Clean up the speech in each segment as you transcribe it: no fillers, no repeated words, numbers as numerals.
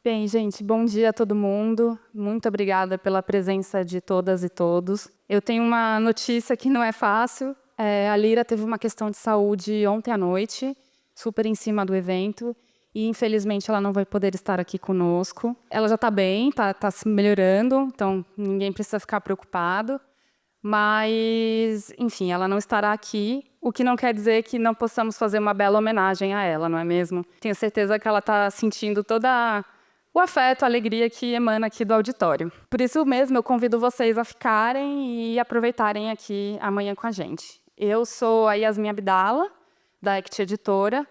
Bem, gente, bom dia a todo mundo. Muito obrigada pela presença de todas e todos. Eu tenho uma notícia que não é fácil. A Lira teve uma questão de saúde ontem à noite, super em cima do evento, e infelizmente ela não vai poder estar aqui conosco. Ela já está bem, está se melhorando, então ninguém precisa ficar preocupado. Mas, enfim, ela não estará aqui, o que não quer dizer que não possamos fazer uma bela homenagem a ela, não é mesmo? Tenho certeza que ela está sentindo toda o afeto, a alegria que emana aqui do auditório. Por isso mesmo, eu convido vocês a ficarem e aproveitarem aqui amanhã com a gente. Eu sou a Yasmin Abdala, da ACT Editora,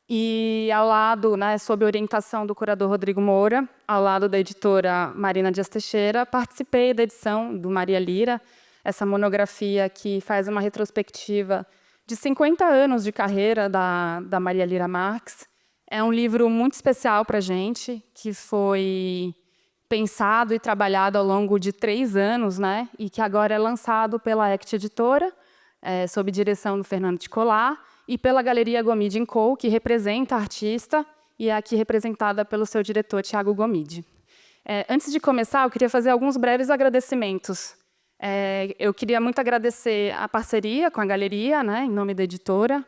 e ao lado, sob orientação do curador Rodrigo Moura, ao lado da editora Marina Dias Teixeira, participei da edição do Maria Lira, essa monografia que faz uma retrospectiva de 50 anos de carreira da Maria Lira Marx. É um livro muito especial para a gente, que foi pensado e trabalhado ao longo de 3 anos, e que agora é lançado pela ACT Editora, sob direção do Fernando Ticolá, e pela Galeria Gomide & Co., que representa a artista e é aqui representada pelo seu diretor, Tiago Gomide. Antes de começar, eu queria fazer alguns breves agradecimentos. Eu queria muito agradecer a parceria com a Galeria, em nome da editora,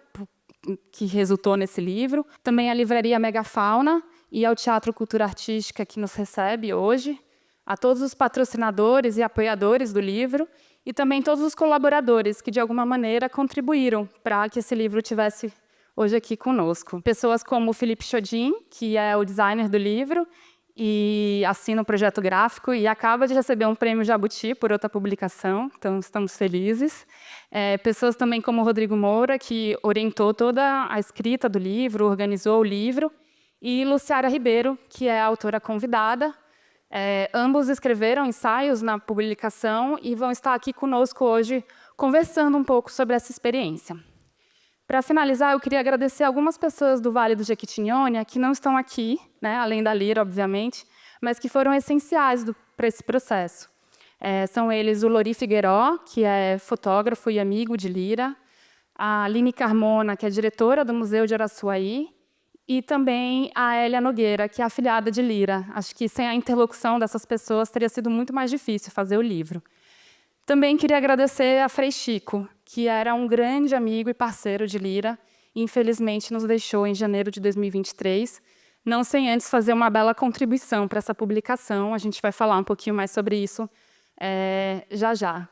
que resultou nesse livro, também à Livraria Megafauna e ao Teatro Cultura Artística, que nos recebe hoje, a todos os patrocinadores e apoiadores do livro, e também todos os colaboradores que, de alguma maneira, contribuíram para que esse livro tivesse hoje aqui conosco. Pessoas como o Felipe Chodin, que é o designer do livro, e assina o projeto gráfico e acaba de receber um prêmio Jabuti por outra publicação, então estamos felizes. Pessoas também como o Rodrigo Moura, que orientou toda a escrita do livro, organizou o livro, e Luciara Ribeiro, que é a autora convidada. Ambos escreveram ensaios na publicação e vão estar aqui conosco hoje, conversando um pouco sobre essa experiência. Para finalizar, eu queria agradecer algumas pessoas do Vale do Jequitinhonha que não estão aqui, além da Lira, obviamente, mas que foram essenciais para esse processo. São eles o Lori Figueiró, que é fotógrafo e amigo de Lira, a Aline Carmona, que é diretora do Museu de Araçuaí, e também a Hélia Nogueira, que é afilhada de Lira. Acho que sem a interlocução dessas pessoas teria sido muito mais difícil fazer o livro. Também queria agradecer a Frei Chico, que era um grande amigo e parceiro de Lira, e infelizmente nos deixou em janeiro de 2023, não sem antes fazer uma bela contribuição para essa publicação. A gente vai falar um pouquinho mais sobre isso já.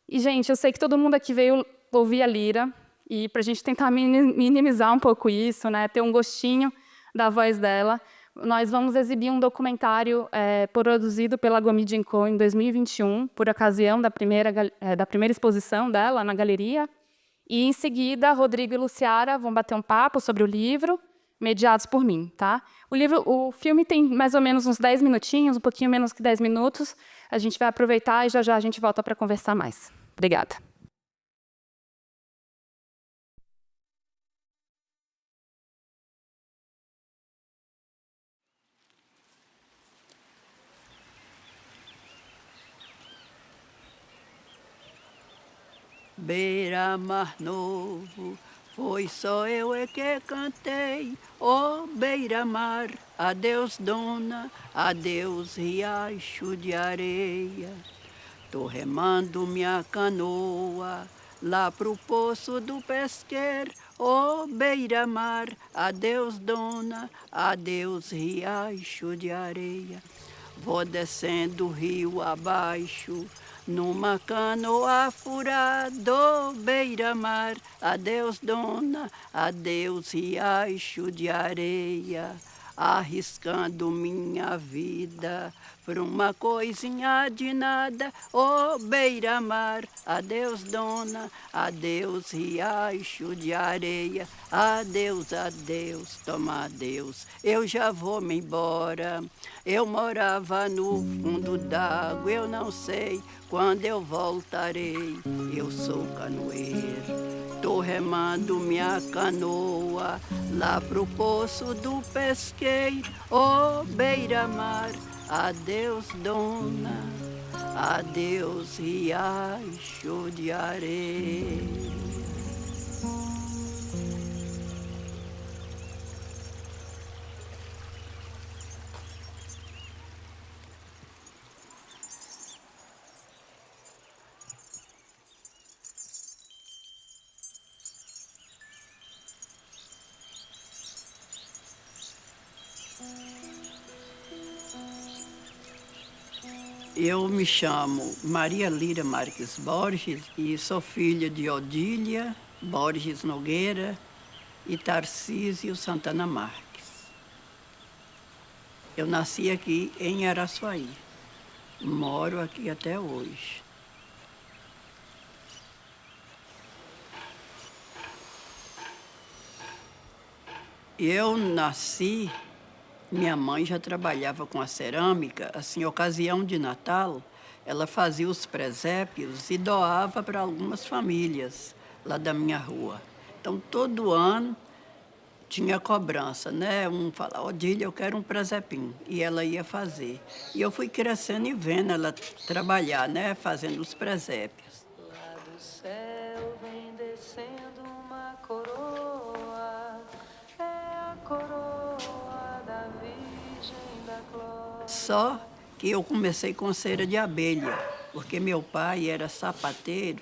E, gente, eu sei que todo mundo aqui veio ouvir a Lira, e para a gente tentar minimizar um pouco isso, ter um gostinho da voz dela, nós vamos exibir um documentário produzido pela Gomide & Co. em 2021, por ocasião da primeira exposição dela na galeria. E, em seguida, Rodrigo e Luciara vão bater um papo sobre o livro, mediados por mim. Tá? O filme tem mais ou menos uns 10 minutinhos, um pouquinho menos que 10 minutos. A gente vai aproveitar e já a gente volta para conversar mais. Obrigada. Beira-mar novo, foi só eu que cantei. Oh, beira-mar, adeus dona, adeus riacho de areia. Tô remando minha canoa lá pro poço do pesqueiro. Oh, beira-mar, adeus dona, adeus riacho de areia. Vou descendo o rio abaixo, numa canoa furada, beira-mar, adeus dona, adeus riacho de areia, arriscando minha vida por uma coisinha de nada. Oh, beira-mar, adeus dona, adeus riacho de areia, adeus, adeus, toma adeus, eu já vou me embora. Eu morava no fundo d'água, eu não sei quando eu voltarei. Eu sou canoeiro, tô remando minha canoa lá pro poço do pesqueiro. Oh, beira-mar, adeus dona, adeus riacho de areia. Eu me chamo Maria Lira Marques Borges e sou filha de Odília Borges Nogueira e Tarcísio Santana Marques. Eu nasci aqui em Araçuaí. Moro aqui até hoje. Eu nasci, minha mãe já trabalhava com a cerâmica, assim, em ocasião de Natal, ela fazia os presépios e doava para algumas famílias lá da minha rua. Então, todo ano tinha cobrança, né? Um falava, Odília, eu quero um presépio, e ela ia fazer. E eu fui crescendo e vendo ela trabalhar, né? Fazendo os presépios. Lá do céu vem descendo uma coroa, é a coroa da Virgem da Glória. Só que eu comecei com cera de abelha, porque meu pai era sapateiro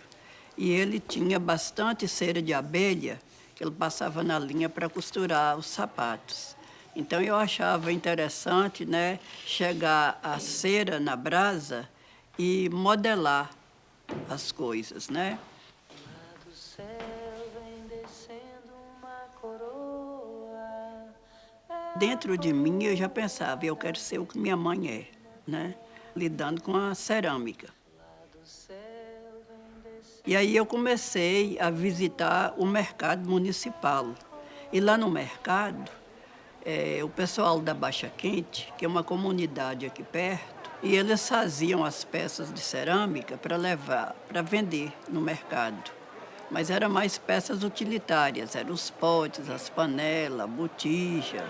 e ele tinha bastante cera de abelha que ele passava na linha para costurar os sapatos. Então eu achava interessante, né, chegar a cera na brasa e modelar as coisas, né? Lá do céu vem descendo uma coroa. Dentro de mim eu já pensava, eu quero ser o que minha mãe é, né? Lidando com a cerâmica. E aí eu comecei a visitar o mercado municipal. E lá no mercado, o pessoal da Baixa Quente, que é uma comunidade aqui perto, e eles faziam as peças de cerâmica para levar, para vender no mercado. Mas eram mais peças utilitárias, eram os potes, as panelas, a botija.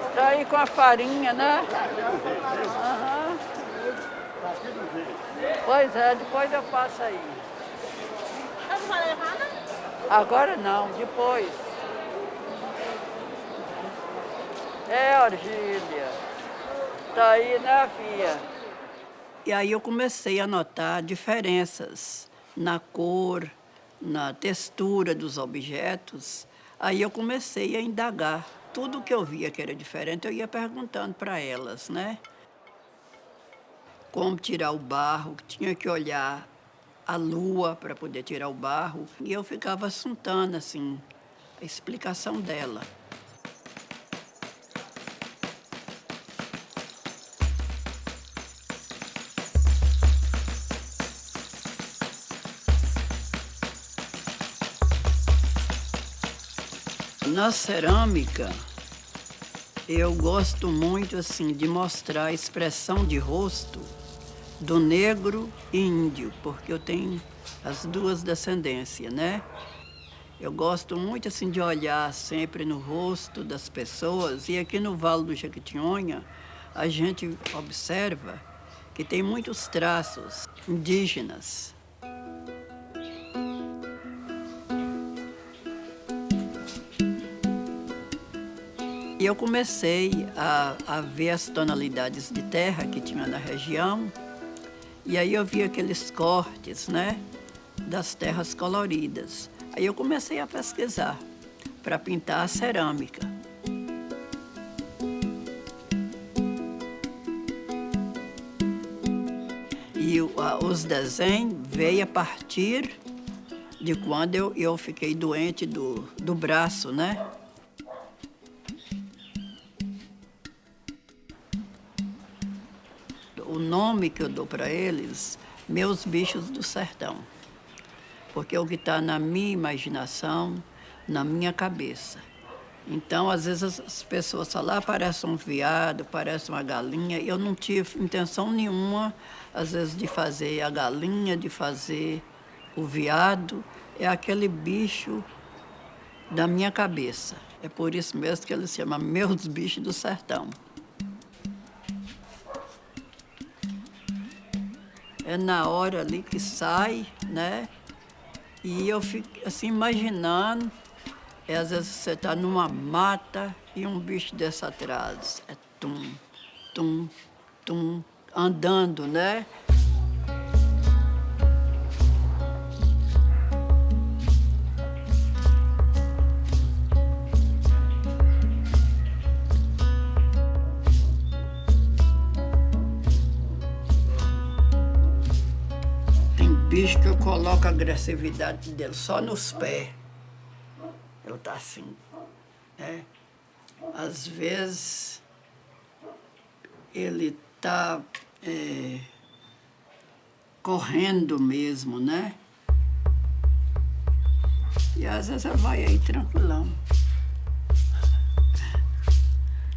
Está aí com a farinha, né? Uhum. Pois é, depois eu passo aí. Agora não, depois. Orgília. Tá aí, né, filha? E aí eu comecei a notar diferenças na cor, na textura dos objetos. Aí eu comecei a indagar. Tudo que eu via que era diferente, eu ia perguntando para elas, né? Como tirar o barro, tinha que olhar a lua para poder tirar o barro. E eu ficava assuntando, assim, a explicação dela. Na cerâmica, eu gosto muito, assim, de mostrar a expressão de rosto do negro e índio, porque eu tenho as duas descendências, né? Eu gosto muito, assim, de olhar sempre no rosto das pessoas. E aqui no Vale do Jequitinhonha, a gente observa que tem muitos traços indígenas. E eu comecei a ver as tonalidades de terra que tinha na região. E aí eu vi aqueles cortes, né, das terras coloridas. Aí eu comecei a pesquisar para pintar a cerâmica. E os desenhos veio a partir de quando eu fiquei doente do braço, né? O nome que eu dou para eles, meus bichos do sertão. Porque é o que está na minha imaginação, na minha cabeça. Então, às vezes, as pessoas falam, parece um veado, parece uma galinha. Eu não tive intenção nenhuma, às vezes, de fazer a galinha, de fazer o veado. É aquele bicho da minha cabeça. É por isso mesmo que ele se chama Meus Bichos do Sertão. É na hora ali que sai, né? E eu fico assim imaginando, às vezes você está numa mata e um bicho desse atrás. É tum, tum, tum, andando, né? coloco a agressividade dele só nos pés. Ele tá assim, né? Às vezes ele tá correndo mesmo, né? E às vezes ele vai aí tranquilão.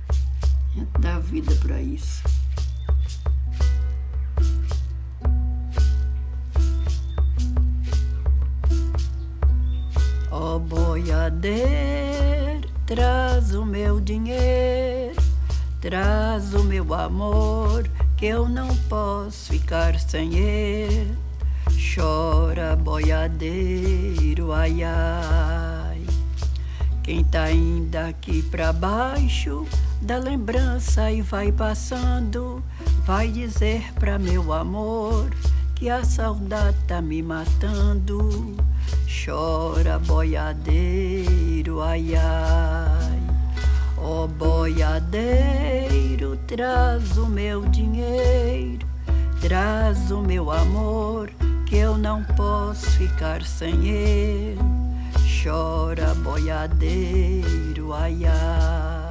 A gente dá vida para isso. Ó boiadeiro, traz o meu dinheiro, traz o meu amor, que eu não posso ficar sem ele. Chora, boiadeiro, ai, ai. Quem tá indo aqui pra baixo da lembrança e vai passando, vai dizer pra meu amor que a saudade tá me matando. Chora, boiadeiro, ai, ai. Ó boiadeiro, traz o meu dinheiro, traz o meu amor, que eu não posso ficar sem ele. Chora, boiadeiro, ai, ai.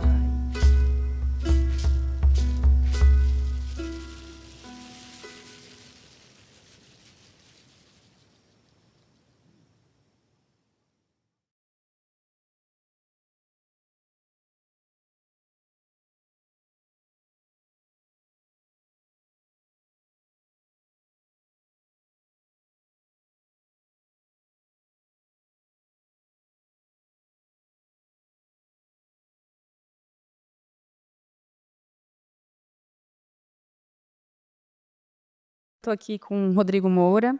Estou aqui com o Rodrigo Moura,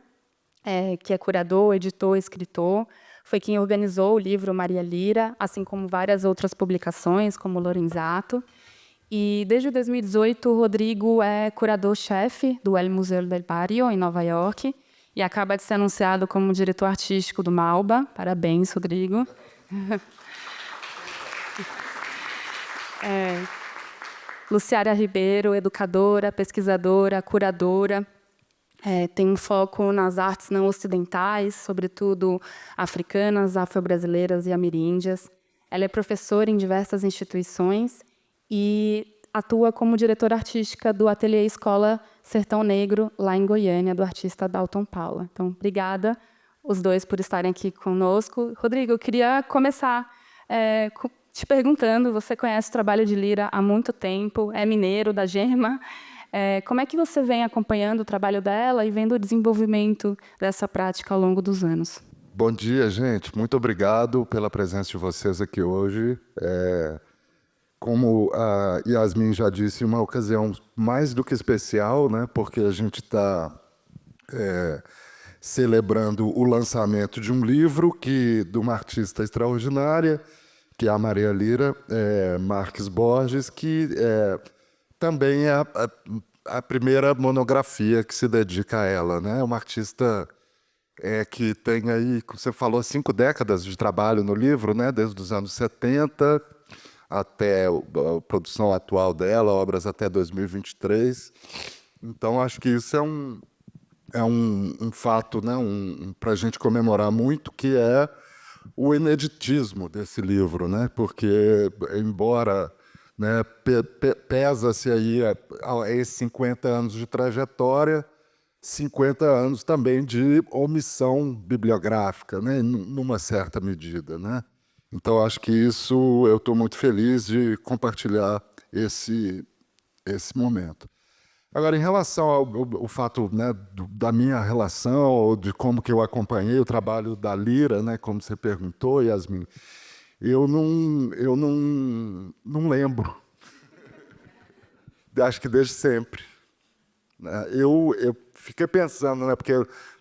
que é curador, editor, escritor. Foi quem organizou o livro Maria Lira, assim como várias outras publicações, como Lorenzato. E, desde 2018, o Rodrigo é curador-chefe do El Museu del Barrio, em Nova York, e acaba de ser anunciado como diretor artístico do Malba. Parabéns, Rodrigo. Luciara Ribeiro, educadora, pesquisadora, curadora. Tem um foco nas artes não ocidentais, sobretudo africanas, afro-brasileiras e ameríndias. Ela é professora em diversas instituições e atua como diretora artística do Ateliê Escola Sertão Negro, lá em Goiânia, do artista Dalton Paula. Então, obrigada, os dois, por estarem aqui conosco. Rodrigo, eu queria começar te perguntando, você conhece o trabalho de Lira há muito tempo, é mineiro da Gema. Como é que você vem acompanhando o trabalho dela e vendo o desenvolvimento dessa prática ao longo dos anos? Bom dia, gente. Muito obrigado pela presença de vocês aqui hoje. Como a Yasmin já disse, uma ocasião mais do que especial, né? Porque a gente está celebrando o lançamento de um livro de uma artista extraordinária, que é a Maria Lira Marques Borges, que também é a primeira monografia que se dedica a ela, né? Uma artista que tem aí, como você falou, 5 décadas de trabalho no livro, né? Desde os anos 70 até a produção atual dela, obras até 2023. Então, acho que isso é um fato, né? Para a gente comemorar muito, que é o ineditismo desse livro, né? Porque, embora... né, pesa-se aí esses 50 anos de trajetória, 50 anos também de omissão bibliográfica, né, numa certa medida, né? Então, acho que isso eu estou muito feliz de compartilhar esse momento. Agora, em relação ao fato, né, da minha relação, ou de como que eu acompanhei o trabalho da Lira, né, como você perguntou, Yasmin, eu não lembro. Acho que desde sempre. Eu fiquei pensando, né? Porque,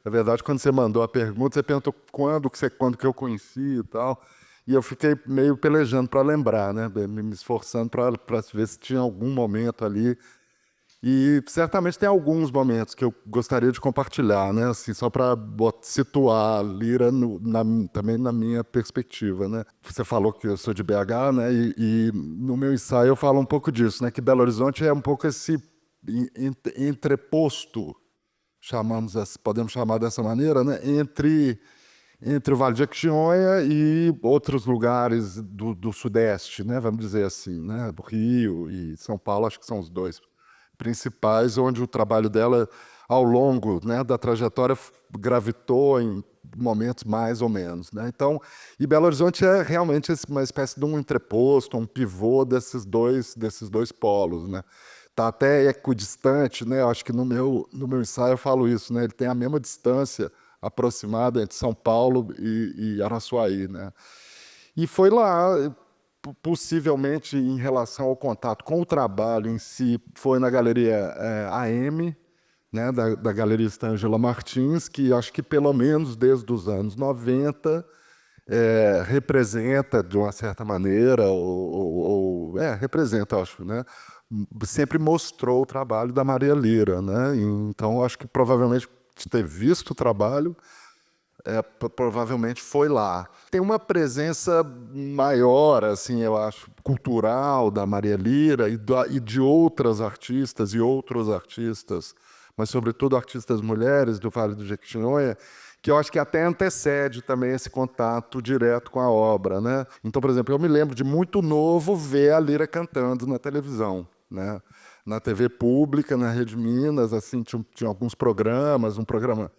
na verdade, quando você mandou a pergunta, você perguntou quando que eu conheci e tal. E eu fiquei meio pelejando para lembrar, né? Me esforçando para ver se tinha algum momento ali. E certamente tem alguns momentos que eu gostaria de compartilhar, né? Assim, só para situar a Lira também na minha perspectiva, né? Você falou que eu sou de BH, né? E no meu ensaio eu falo um pouco disso, né? Que Belo Horizonte é um pouco esse entreposto podemos chamar dessa maneira, né, entre o Vale de Jequitinhonha e outros lugares do Sudeste, né, vamos dizer assim, né, do Rio e São Paulo, acho que são os dois principais, onde o trabalho dela, ao longo, né, da trajetória, gravitou em momentos mais ou menos, né? Então, e Belo Horizonte é realmente uma espécie de um entreposto, um pivô desses dois polos, né? Tá até equidistante, né? Eu acho que no meu ensaio eu falo isso, né? Ele tem a mesma distância aproximada entre São Paulo e Araçuaí, né? E foi lá, possivelmente em relação ao contato com o trabalho em si, foi na Galeria AM, né, da galerista Ângela Martins, que acho que pelo menos desde os anos 90 representa, de uma certa maneira, representa, acho, né? Sempre mostrou o trabalho da Maria Lira, né? Então, acho que provavelmente ter visto o trabalho, provavelmente foi lá. Tem uma presença maior, assim, eu acho, cultural da Maria Lira e de outras artistas e outros artistas, mas sobretudo artistas mulheres do Vale do Jequitinhonha, que eu acho que até antecede também esse contato direto com a obra, né? Então, por exemplo, eu me lembro de muito novo ver a Lira cantando na televisão, né? Na TV pública, na Rede Minas, assim, tinha alguns programas, um programa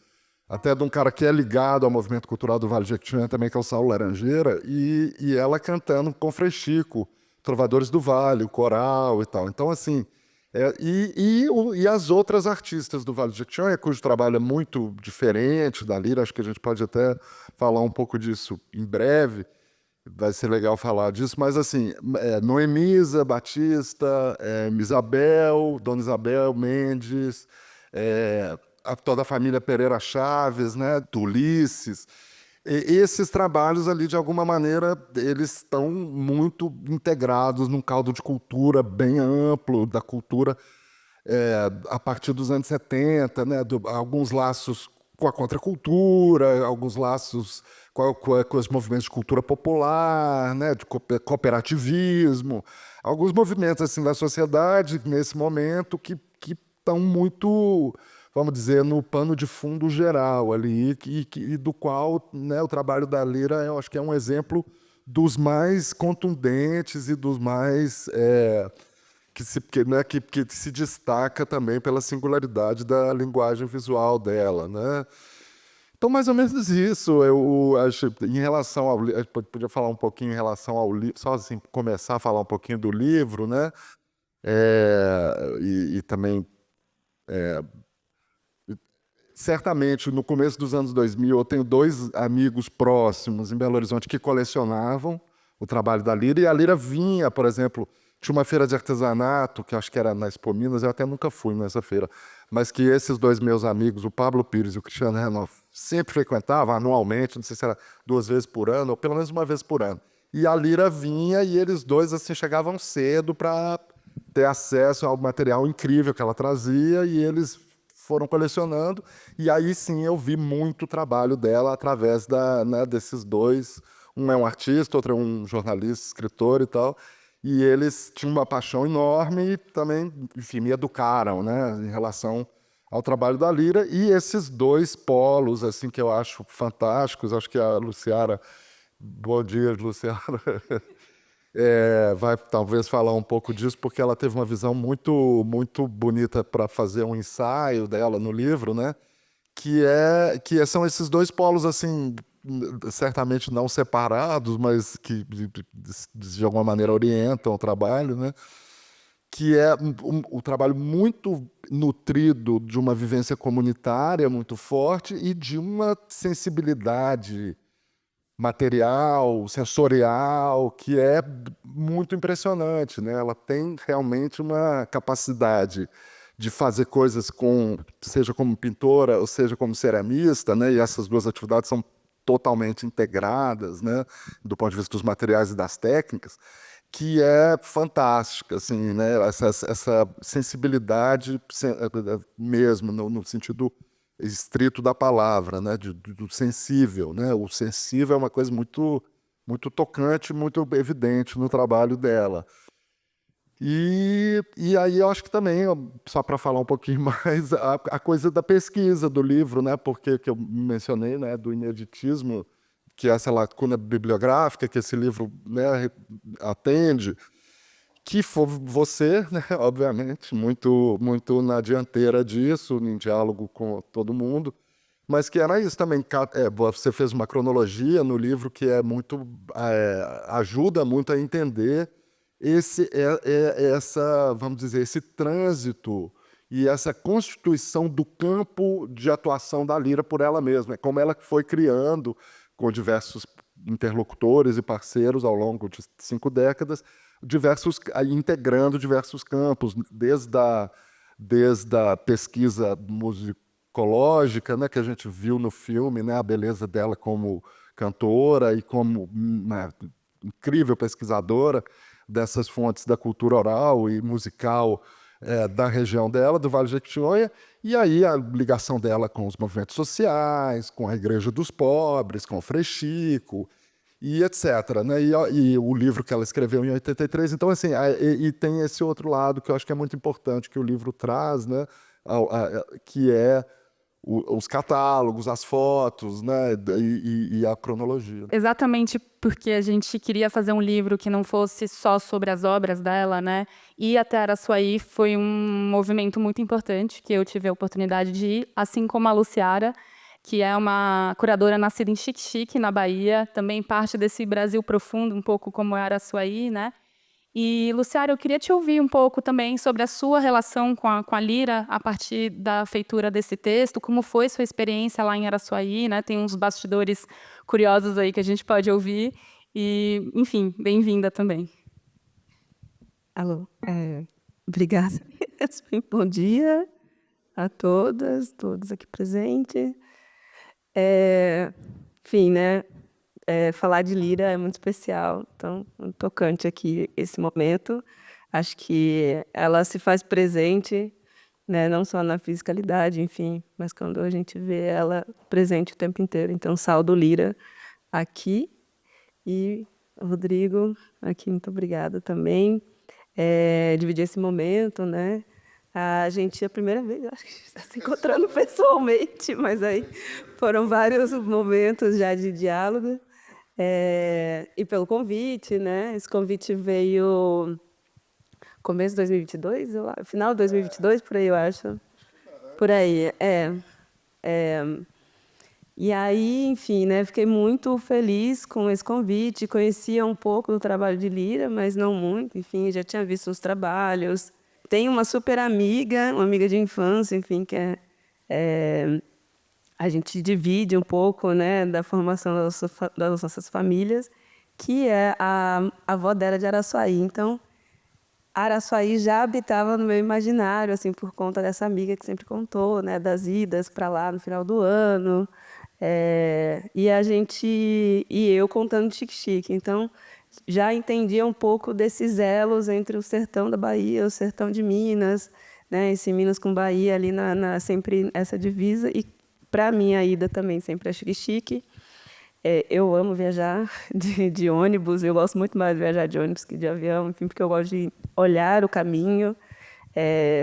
até de um cara que é ligado ao movimento cultural do Vale do Jequitinhonha também, que é o Saulo Laranjeira, e ela cantando com Frei Chico, Trovadores do Vale, o coral e tal. Então, assim, e as outras artistas do Vale do Jequitinhonha, cujo trabalho é muito diferente da Lira, acho que a gente pode até falar um pouco disso em breve, vai ser legal falar disso, mas assim, Noemisa Batista, Dona Isabel Mendes, toda a família Pereira Chaves, né, do Ulisses. Esses trabalhos ali, de alguma maneira, eles estão muito integrados num caldo de cultura bem amplo, da cultura a partir dos anos 70, né, alguns laços com a contracultura, alguns laços com os movimentos de cultura popular, né, de cooperativismo, alguns movimentos assim da sociedade nesse momento que estão muito, vamos dizer, no pano de fundo geral ali, e do qual, né, o trabalho da Lira, eu acho que é um exemplo dos mais contundentes e dos mais que se destaca também pela singularidade da linguagem visual dela, né? Então, mais ou menos isso. Eu acho, em relação ao livro, podia falar um pouquinho em relação ao livro, só assim, começar a falar um pouquinho do livro, né? E também, certamente, no começo dos anos 2000, eu tenho dois amigos próximos em Belo Horizonte que colecionavam o trabalho da Lira, e a Lira vinha, por exemplo, tinha uma feira de artesanato, que acho que era na Expo Minas, eu até nunca fui nessa feira, mas que esses dois meus amigos, o Pablo Pires e o Cristiano Renoff, sempre frequentavam anualmente, não sei se era 2 vezes por ano, ou pelo menos 1 vez por ano. E a Lira vinha e eles dois assim chegavam cedo para ter acesso ao material incrível que ela trazia, e eles foram colecionando, e aí sim eu vi muito trabalho dela através desses dois. Um é um artista, outro é um jornalista, escritor e tal, e eles tinham uma paixão enorme e também, enfim, me educaram, né, em relação ao trabalho da Lira, e esses dois polos, assim, que eu acho fantásticos. Acho que a Luciara, bom dia, Luciara, vai talvez falar um pouco disso, porque ela teve uma visão muito, muito bonita para fazer um ensaio dela no livro, né, são esses dois polos, assim, certamente não separados, mas que de alguma maneira orientam o trabalho, né? Que é um trabalho muito nutrido de uma vivência comunitária muito forte e de uma sensibilidade material, sensorial, que é muito impressionante, né? Ela tem realmente uma capacidade de fazer coisas seja como pintora ou seja como ceramista, né? E essas duas atividades são totalmente integradas, né? Do ponto de vista dos materiais e das técnicas, que é fantástica, assim, né? Essa sensibilidade mesmo, no sentido estrito da palavra, né? Do sensível, né? O sensível é uma coisa muito, muito tocante, muito evidente no trabalho dela. E aí eu acho que também, só para falar um pouquinho mais, a coisa da pesquisa do livro, né? Porque que eu mencionei, né, do ineditismo, que é essa lacuna bibliográfica que esse livro, né, atende, que for você, né, obviamente, muito na dianteira disso, em diálogo com todo mundo, mas que era isso também. Você fez uma cronologia no livro que é muito ajuda muito a entender essa, vamos dizer, esse trânsito e essa constituição do campo de atuação da Lira por ela mesma, como ela foi criando com diversos interlocutores e parceiros ao longo de 5 décadas, integrando diversos campos, desde a pesquisa musicológica, né, que a gente viu no filme, né, a beleza dela como cantora e como uma incrível pesquisadora dessas fontes da cultura oral e musical da região dela, do Vale do Jequitinhonha, e aí a ligação dela com os movimentos sociais, com a Igreja dos Pobres, com o Frei Chico, e etc. Né? E o livro que ela escreveu em 83. Então, assim, e tem esse outro lado que eu acho que é muito importante que o livro traz, né? Que é os catálogos, as fotos, né? E a cronologia. Exatamente porque a gente queria fazer um livro que não fosse só sobre as obras dela, né? Ir até Araçuaí foi um movimento muito importante que eu tive a oportunidade de ir, assim como a Luciara, que é uma curadora nascida em Xique-Xique, na Bahia, também parte desse Brasil profundo, um pouco como é Araçuaí, né? E, Luciara, eu queria te ouvir um pouco também sobre a sua relação com a Lira a partir da feitura desse texto, como foi sua experiência lá em Araçuaí, né? Tem uns bastidores curiosos aí que a gente pode ouvir. E, enfim, bem-vinda também. Alô, obrigada. Bom dia a todas, todos aqui presentes. Enfim, né? Falar de Lira é muito especial, então, muito tocante aqui esse momento. Acho que ela se faz presente, né? Não só na fisicalidade, enfim, mas quando a gente vê ela presente o tempo inteiro. Então, saúdo Lira aqui e Rodrigo aqui, muito obrigada também. Dividir esse momento, né? A gente, a primeira vez, acho que está se encontrando pessoalmente, mas aí foram vários momentos já de diálogo. E pelo convite, né? Esse convite veio começo de 2022, final de 2022, por aí, eu acho. Por aí, E aí, enfim, né? Fiquei muito feliz com esse convite. Conhecia um pouco do trabalho de Lira, mas não muito. Enfim, já tinha visto os trabalhos. Tenho uma super amiga, uma amiga de infância, enfim, que a gente divide um pouco, né, da formação das nossas famílias, que é a avó dela de Araçuaí. Então, Araçuaí já habitava no meu imaginário, assim, por conta dessa amiga que sempre contou, né, das idas para lá no final do ano. E eu contando de Xique-Xique. Então, já entendia um pouco desses elos entre o sertão da Bahia, o sertão de Minas, né, esse Minas com Bahia ali sempre essa divisa. E para mim a ida também sempre é Xique-Xique. Eu amo viajar de ônibus, eu gosto muito mais de viajar de ônibus que de avião, enfim, porque eu gosto de olhar o caminho.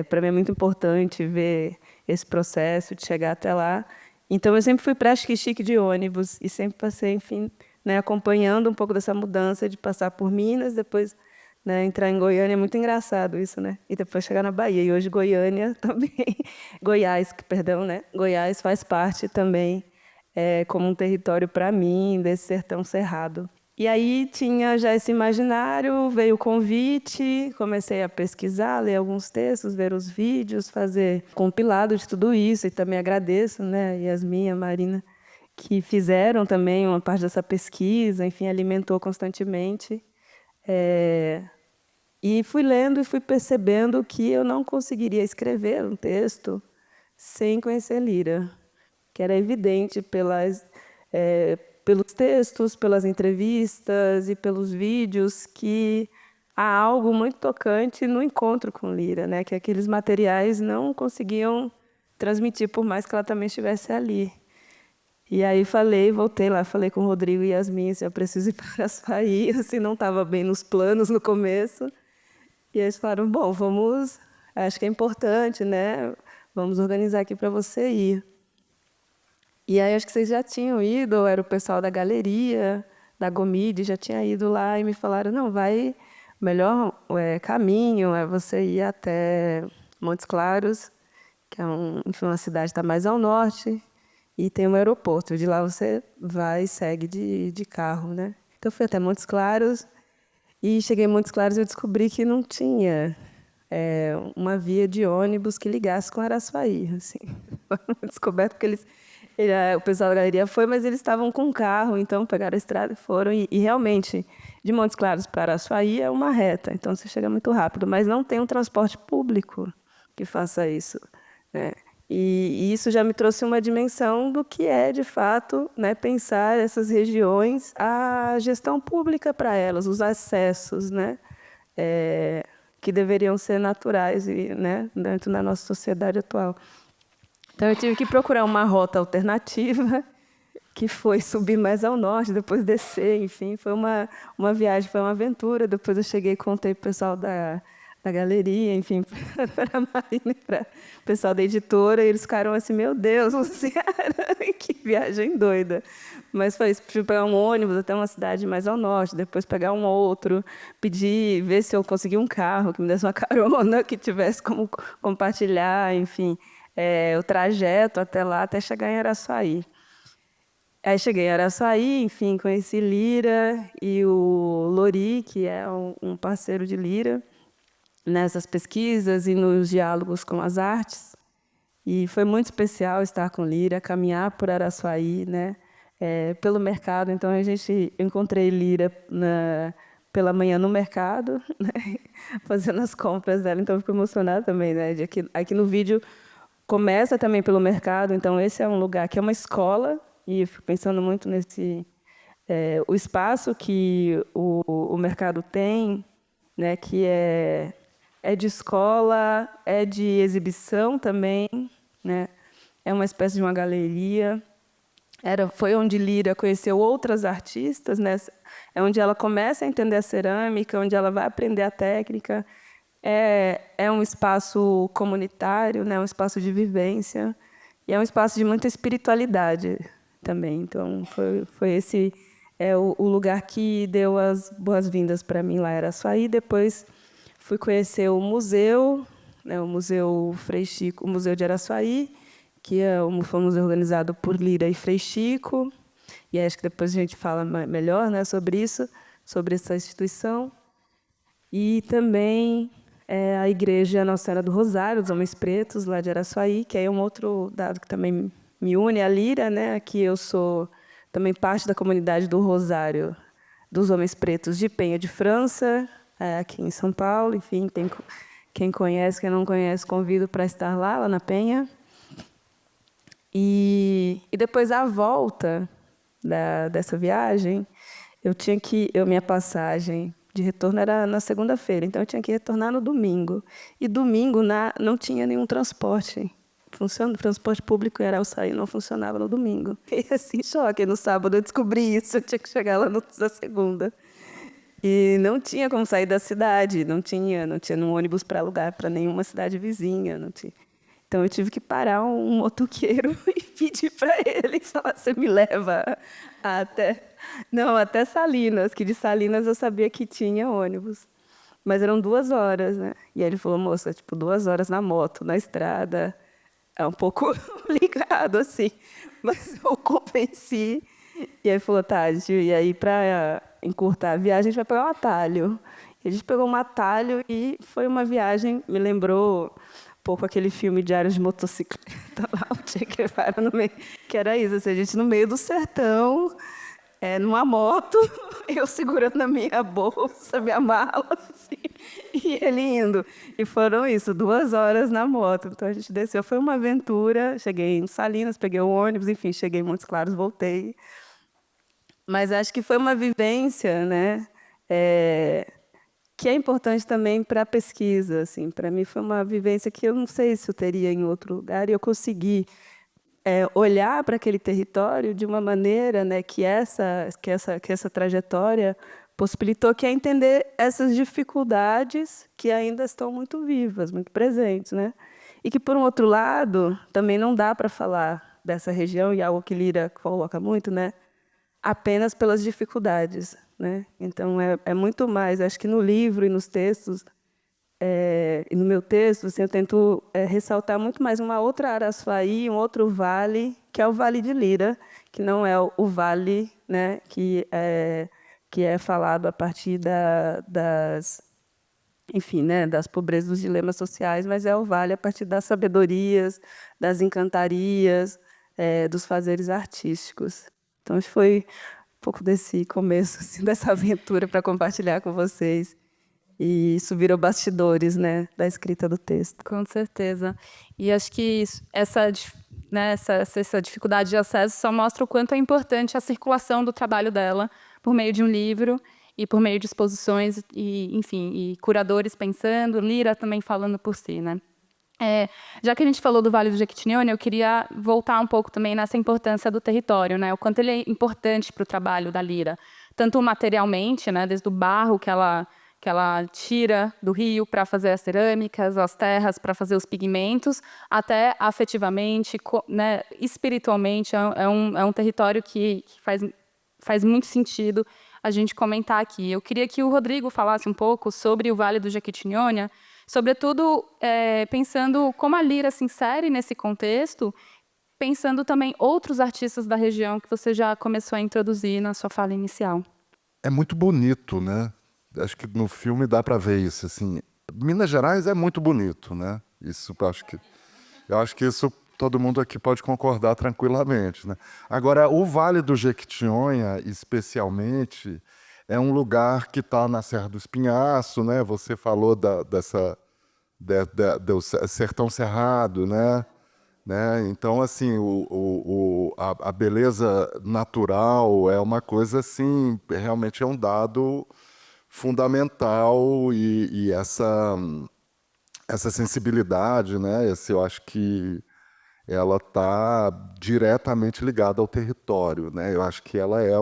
Para mim é muito importante ver esse processo de chegar até lá. Então, eu sempre fui para Xique-Xique de ônibus e sempre passei, enfim, né, acompanhando um pouco dessa mudança de passar por Minas, depois, né, entrar em Goiânia. É muito engraçado isso, né? E depois chegar na Bahia. E hoje Goiânia também, Goiás, perdão, né? Goiás faz parte também como um território para mim desse sertão cerrado. E aí tinha já esse imaginário, veio o convite, comecei a pesquisar, ler alguns textos, ver os vídeos, fazer compilado de tudo isso. E também agradeço, né, Yasmin e a Marina, que fizeram também uma parte dessa pesquisa, enfim, alimentou constantemente. E fui lendo e fui percebendo que eu não conseguiria escrever um texto sem conhecer Lira, que era evidente pelos textos, pelas entrevistas e pelos vídeos, que há algo muito tocante no encontro com Lira, né? Que aqueles materiais não conseguiam transmitir, por mais que ela também estivesse ali. E aí voltei lá, falei com o Rodrigo e Yasmin, se eu preciso ir para Araçuaí, assim, não estava bem nos planos no começo. E eles falaram, bom, acho que é importante, né? Vamos organizar aqui para você ir. E aí acho que vocês já tinham ido, ou era o pessoal da galeria, da Gomide, já tinha ido lá e me falaram, não, o melhor caminho é você ir até Montes Claros, que é enfim, uma cidade que está mais ao norte, e tem um aeroporto. De lá você vai e segue de carro, né? Então eu fui até Montes Claros, e cheguei em Montes Claros e eu descobri que não tinha uma via de ônibus que ligasse com Araçuaí. Assim. Foi uma descoberta que o pessoal da galeria foi, mas eles estavam com carro, então pegaram a estrada e foram. E realmente, de Montes Claros para Araçuaí é uma reta, então você chega muito rápido, mas não tem um transporte público que faça isso, né? E isso já me trouxe uma dimensão do que é, de fato, né, pensar essas regiões, a gestão pública para elas, os acessos, né, que deveriam ser naturais e, né, dentro da nossa sociedade atual. Então, eu tive que procurar uma rota alternativa, que foi subir mais ao norte, depois descer, enfim, foi uma viagem, foi uma aventura. Depois eu cheguei e contei para o pessoal da galeria, enfim, para a Marina, para o pessoal da editora, e eles ficaram assim, meu Deus, Luciana, que viagem doida. Mas foi isso, fui pegar um ônibus até uma cidade mais ao norte, depois pegar um outro, ver se eu conseguia um carro que me desse uma carona, que tivesse como compartilhar, enfim, o trajeto até lá, até chegar em Araçuaí. Aí cheguei em Araçuaí, enfim, conheci Lira e o Lori, que é um parceiro de Lira, nessas pesquisas e nos diálogos com as artes. E foi muito especial estar com Lira, caminhar por Araçuaí, né, pelo mercado. Então, encontrei Lira pela manhã no mercado, né, fazendo as compras dela. Então, eu fico emocionada também, né, aqui no vídeo começa também pelo mercado. Então, esse é um lugar que é uma escola, e eu fico pensando muito o espaço que o mercado tem, né, que é de escola, é de exibição também, né? É uma espécie de uma galeria. Foi onde Lira conheceu outras artistas, né? É onde ela começa a entender a cerâmica, onde ela vai aprender a técnica. É um espaço comunitário, né? Um espaço de vivência, e é um espaço de muita espiritualidade também. Então, foi esse o lugar que deu as boas-vindas para mim lá, era Araçuaí. Depois fui conhecer o museu, né, o Museu Frei Chico, o Museu de Araçuaí, que foi um museu organizado por Lira e Frei Chico. E acho que depois a gente fala melhor, né, sobre isso, sobre essa instituição. E também a Igreja Nossa Senhora do Rosário, dos Homens Pretos, lá de Araçuaí, que é um outro dado que também me une à Lira, né? Aqui eu sou também parte da comunidade do Rosário dos Homens Pretos de Penha de França, aqui em São Paulo. Enfim, quem conhece, quem não conhece, convido para estar lá na Penha. E depois, à volta dessa viagem, minha passagem de retorno era na segunda-feira, então eu tinha que retornar no domingo. E domingo não tinha nenhum transporte. O transporte público em Araçuaí não funcionava no domingo. E assim, choque. No sábado eu descobri isso, eu tinha que chegar lá na segunda. E não tinha como sair da cidade, não tinha um ônibus para alugar para nenhuma cidade vizinha, não tinha. Então eu tive que parar um motoqueiro e pedir para ele, falar: você me leva até Salinas, que de Salinas eu sabia que tinha ônibus. Mas eram 2 horas, né? E aí ele falou: moça, 2 horas na moto, na estrada, é um pouco ligado, assim. Mas eu convenci. E aí falou: tá, e aí para encurtar a viagem, a gente vai pegar um atalho. E a gente pegou um atalho e foi uma viagem, me lembrou um pouco aquele filme Diários de Motocicleta, lá, o Che Guevara no meio, que era isso, assim, a gente no meio do sertão, numa moto, eu segurando na minha bolsa, minha mala, assim, e ele indo. E foram 2 horas na moto. Então a gente desceu, foi uma aventura. Cheguei em Salinas, peguei o ônibus, enfim, cheguei em Montes Claros, voltei. Mas acho que foi uma vivência, né, que é importante também para a pesquisa. Assim, para mim foi uma vivência que eu não sei se eu teria em outro lugar, e eu consegui olhar para aquele território de uma maneira, né, que essa trajetória possibilitou, que é entender essas dificuldades que ainda estão muito vivas, muito presentes, né? E que, por um outro lado, também não dá para falar dessa região, e algo que Lira coloca muito, né? Apenas pelas dificuldades, né? Então, é muito mais. Acho que no livro e nos textos, e no meu texto, assim, eu tento ressaltar muito mais uma outra Araçuaí, um outro vale, que é o Vale de Lira, que não é o vale, né, que é falado a partir enfim, né, das pobrezas, dos dilemas sociais, mas é o vale a partir das sabedorias, das encantarias, dos fazeres artísticos. Então, acho que foi um pouco desse começo, assim, dessa aventura para compartilhar com vocês. E isso virou bastidores, né, da escrita do texto. Com certeza. E acho que essa dificuldade de acesso só mostra o quanto é importante a circulação do trabalho dela por meio de um livro e por meio de exposições e, enfim, e curadores pensando, Lira também falando por si, né? Já que a gente falou do Vale do Jequitinhonha, eu queria voltar um pouco também nessa importância do território, né? O quanto ele é importante para o trabalho da Lira, tanto materialmente, né? Desde o barro que ela tira do rio para fazer as cerâmicas, as terras para fazer os pigmentos, até afetivamente, né? Espiritualmente, é um território que faz muito sentido a gente comentar aqui. Eu queria que o Rodrigo falasse um pouco sobre o Vale do Jequitinhonha, sobretudo pensando como a Lira se insere nesse contexto, pensando também outros artistas da região que você já começou a introduzir na sua fala inicial. É muito bonito, né? Acho que no filme dá para ver isso. Assim, Minas Gerais é muito bonito, né? Isso eu acho que isso todo mundo aqui pode concordar tranquilamente, né? Agora, o Vale do Jequitinhonha, especialmente, é um lugar que está na Serra do Espinhaço, né? Você falou do Sertão Cerrado, né? Então, assim, a beleza natural é uma coisa assim, realmente é um dado fundamental e essa sensibilidade, né? Eu acho que ela está diretamente ligada ao território, né? Eu acho que ela é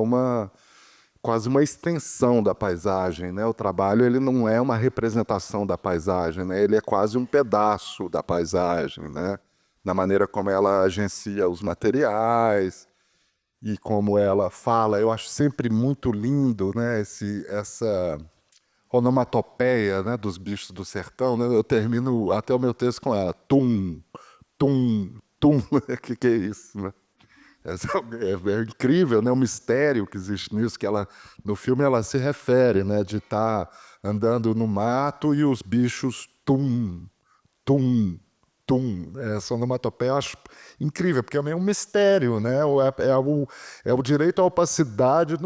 quase uma extensão da paisagem, né? O trabalho ele não é uma representação da paisagem, né? Ele é quase um pedaço da paisagem, né? Na maneira como ela agencia os materiais e como ela fala. Eu acho sempre muito lindo, né? Essa onomatopeia, né? Dos bichos do sertão, né? Eu termino até o meu texto com ela. Tum, tum, tum. Que é isso, né? É incrível, né? O mistério que existe nisso, que no filme ela se refere, né? De estar andando no mato e os bichos tum, tum, tum. Essa onomatopeia eu acho incrível, porque é meio um mistério, né? É o direito à opacidade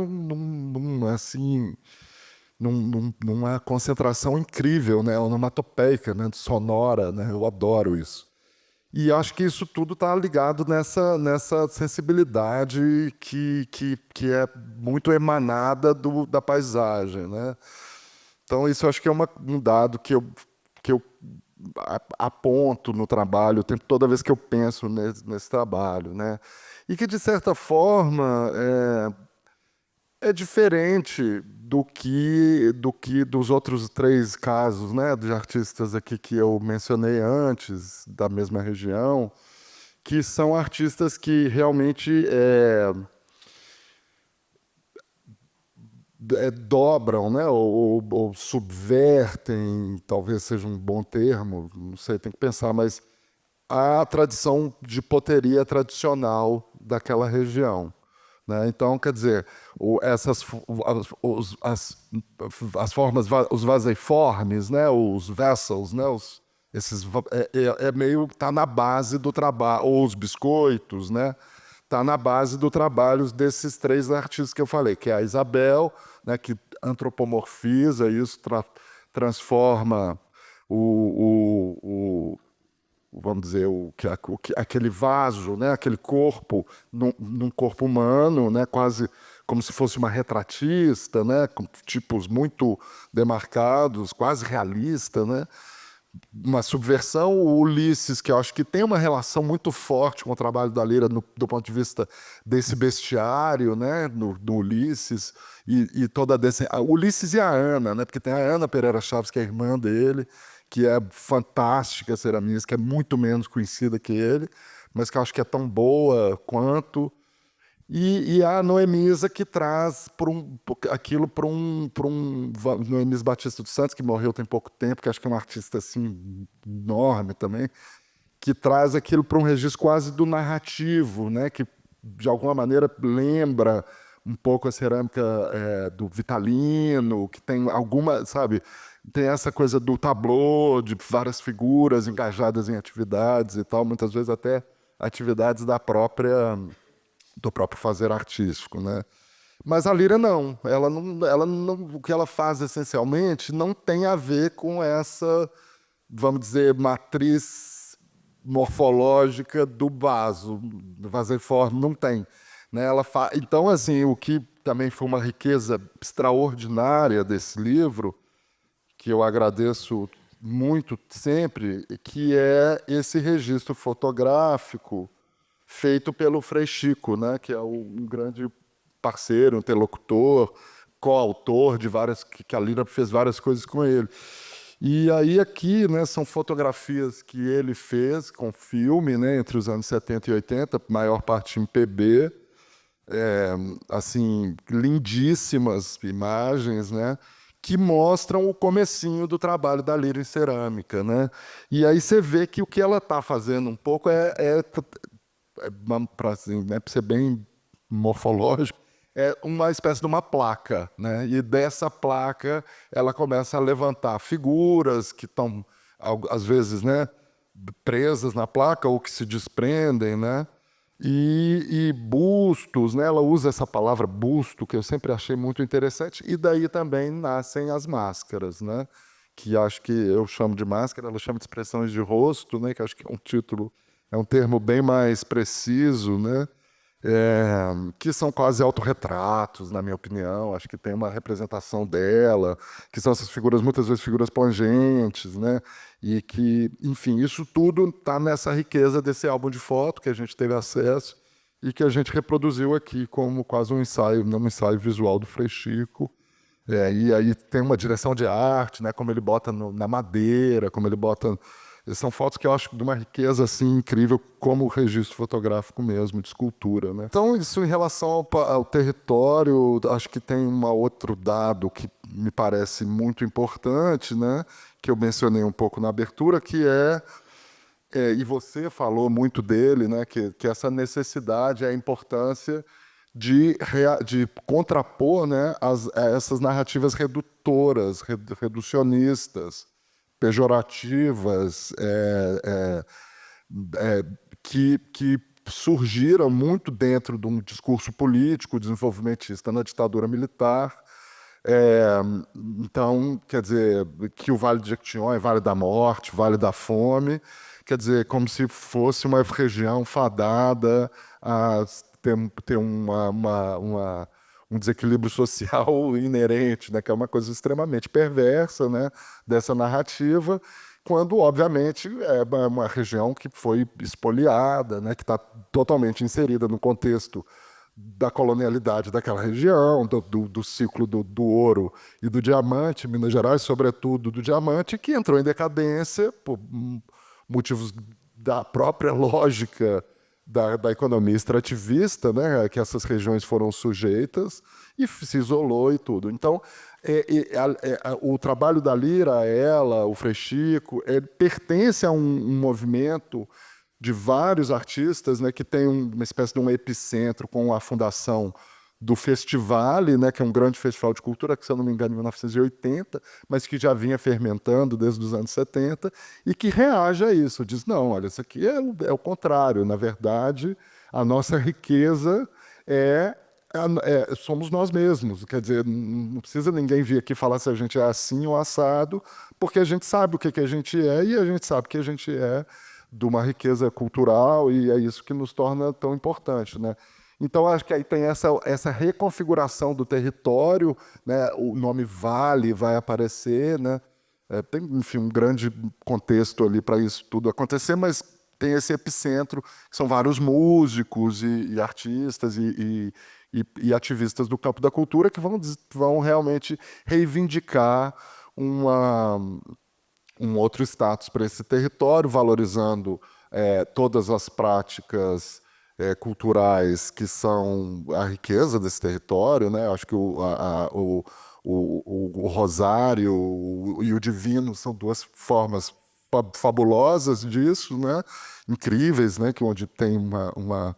numa concentração incrível, né? Onomatopeica, né? Sonora, né? Eu adoro isso. E acho que isso tudo está ligado nessa sensibilidade que é muito emanada da paisagem, né? Então, isso eu acho que é um dado que eu aponto no trabalho, toda vez que eu penso nesse trabalho, né? E que, de certa forma, é diferente dos outros 3 casos, né, de artistas aqui que eu mencionei antes, da mesma região, que são artistas que realmente dobram, né, ou subvertem, talvez seja um bom termo, não sei, tem que pensar, mas a tradição de poteria tradicional daquela região. Né? Então, quer dizer, as formas, os vaseiformes, né? Os vessels, né? Meio tá na base do trabalho, ou os biscoitos, né? Tá na base do trabalho desses 3 artistas que eu falei, que é a Isabel, né? Que antropomorfiza isso, transforma vamos dizer, aquele vaso, né, aquele corpo, num corpo humano, né, quase como se fosse uma retratista, né, com tipos muito demarcados, quase realista, né, uma subversão. O Ulisses, que eu acho que tem uma relação muito forte com o trabalho da Lira do ponto de vista desse bestiário, né, no Ulisses, e toda Ulisses e a Ana, né, porque tem a Ana Pereira Chaves, que é a irmã dele, que é fantástica ceramista, que é muito menos conhecida que ele, mas que eu acho que é tão boa quanto. E a Noemisa, que traz aquilo para Noemisa Batista dos Santos, que morreu tem pouco tempo, que acho que é um artista assim, enorme também, que traz aquilo para um registro quase do narrativo, né? Que de alguma maneira lembra um pouco a cerâmica do Vitalino, que tem alguma, sabe, tem essa coisa do tablô, de várias figuras engajadas em atividades e tal, muitas vezes até atividades do próprio fazer artístico, né? Mas a Lira não, o que ela faz essencialmente não tem a ver com essa, vamos dizer, matriz morfológica do vaso, do vaseiforme, não tem, né? Então, assim, o que também foi uma riqueza extraordinária desse livro, que eu agradeço muito sempre, que é esse registro fotográfico feito pelo Frei Chico, né, que é um grande parceiro, um interlocutor, coautor de várias, que a Lira fez várias coisas com ele. E aí aqui, né, são fotografias que ele fez com filme, né, entre os anos 70 e 80, maior parte em PB, assim, lindíssimas imagens, né, que mostram o comecinho do trabalho da Lira em cerâmica, né? E aí você vê que o que ela está fazendo um pouco para ser bem morfológico, é uma espécie de uma placa, né? E dessa placa ela começa a levantar figuras que estão, às vezes, né, presas na placa ou que se desprendem, né? E bustos, né? Ela usa essa palavra busto, que eu sempre achei muito interessante, e daí também nascem as máscaras, né? Que acho que eu chamo de máscara, ela chama de expressões de rosto, né? Que acho que é um título, é um termo bem mais preciso, né? Que são quase autorretratos, na minha opinião. Acho que tem uma representação dela, que são essas figuras, muitas vezes figuras plangentes, né? E que, enfim, isso tudo está nessa riqueza desse álbum de foto que a gente teve acesso e que a gente reproduziu aqui como quase um ensaio visual do Frei Chico. E aí tem uma direção de arte, né? Como ele bota na madeira, como ele bota... São fotos que eu acho de uma riqueza assim, incrível, como o registro fotográfico mesmo, de escultura, né? Então, isso em relação ao território, acho que tem um outro dado que me parece muito importante, né? Que eu mencionei um pouco na abertura, que e você falou muito dele, né? Que essa necessidade, a importância de contrapor, né, essas narrativas redutoras, reducionistas, pejorativas, que surgiram muito dentro de um discurso político desenvolvimentista na ditadura militar. Então, quer dizer, que o Vale de Jequitinhonha é Vale da Morte, Vale da Fome, quer dizer, como se fosse uma região fadada a ter um desequilíbrio social inerente, né, que é uma coisa extremamente perversa, né, dessa narrativa, quando, obviamente, é uma região que foi espoliada, né, que está totalmente inserida no contexto da colonialidade daquela região, do ciclo do ouro e do diamante, Minas Gerais, sobretudo do diamante, que entrou em decadência por motivos da própria lógica da economia extrativista, né, que essas regiões foram sujeitas, e se isolou e tudo. Então, o trabalho da Lira, o Frei Chico, pertence a um movimento de vários artistas, né, que tem uma espécie de um epicentro com a fundação do Festivale, né, que é um grande festival de cultura, que, se eu não me engano, em 1980, mas que já vinha fermentando desde os anos 70, e que reage a isso, diz, não, olha, isso aqui é o contrário, na verdade, a nossa riqueza somos nós mesmos, quer dizer, não precisa ninguém vir aqui falar se a gente é assim ou assado, porque a gente sabe o que a gente é, e a gente sabe que a gente é de uma riqueza cultural, e é isso que nos torna tão importante, né? Então, acho que aí tem essa reconfiguração do território, né? O nome Vale vai aparecer, né? Tem, enfim, um grande contexto ali para isso tudo acontecer, mas tem esse epicentro, que são vários músicos e artistas e ativistas do campo da cultura que vão realmente reivindicar uma, um outro status para esse território, valorizando todas as práticas culturais que são a riqueza desse território, né? Acho que o rosário e o divino são duas formas fabulosas disso, né? Incríveis, né? Que onde tem uma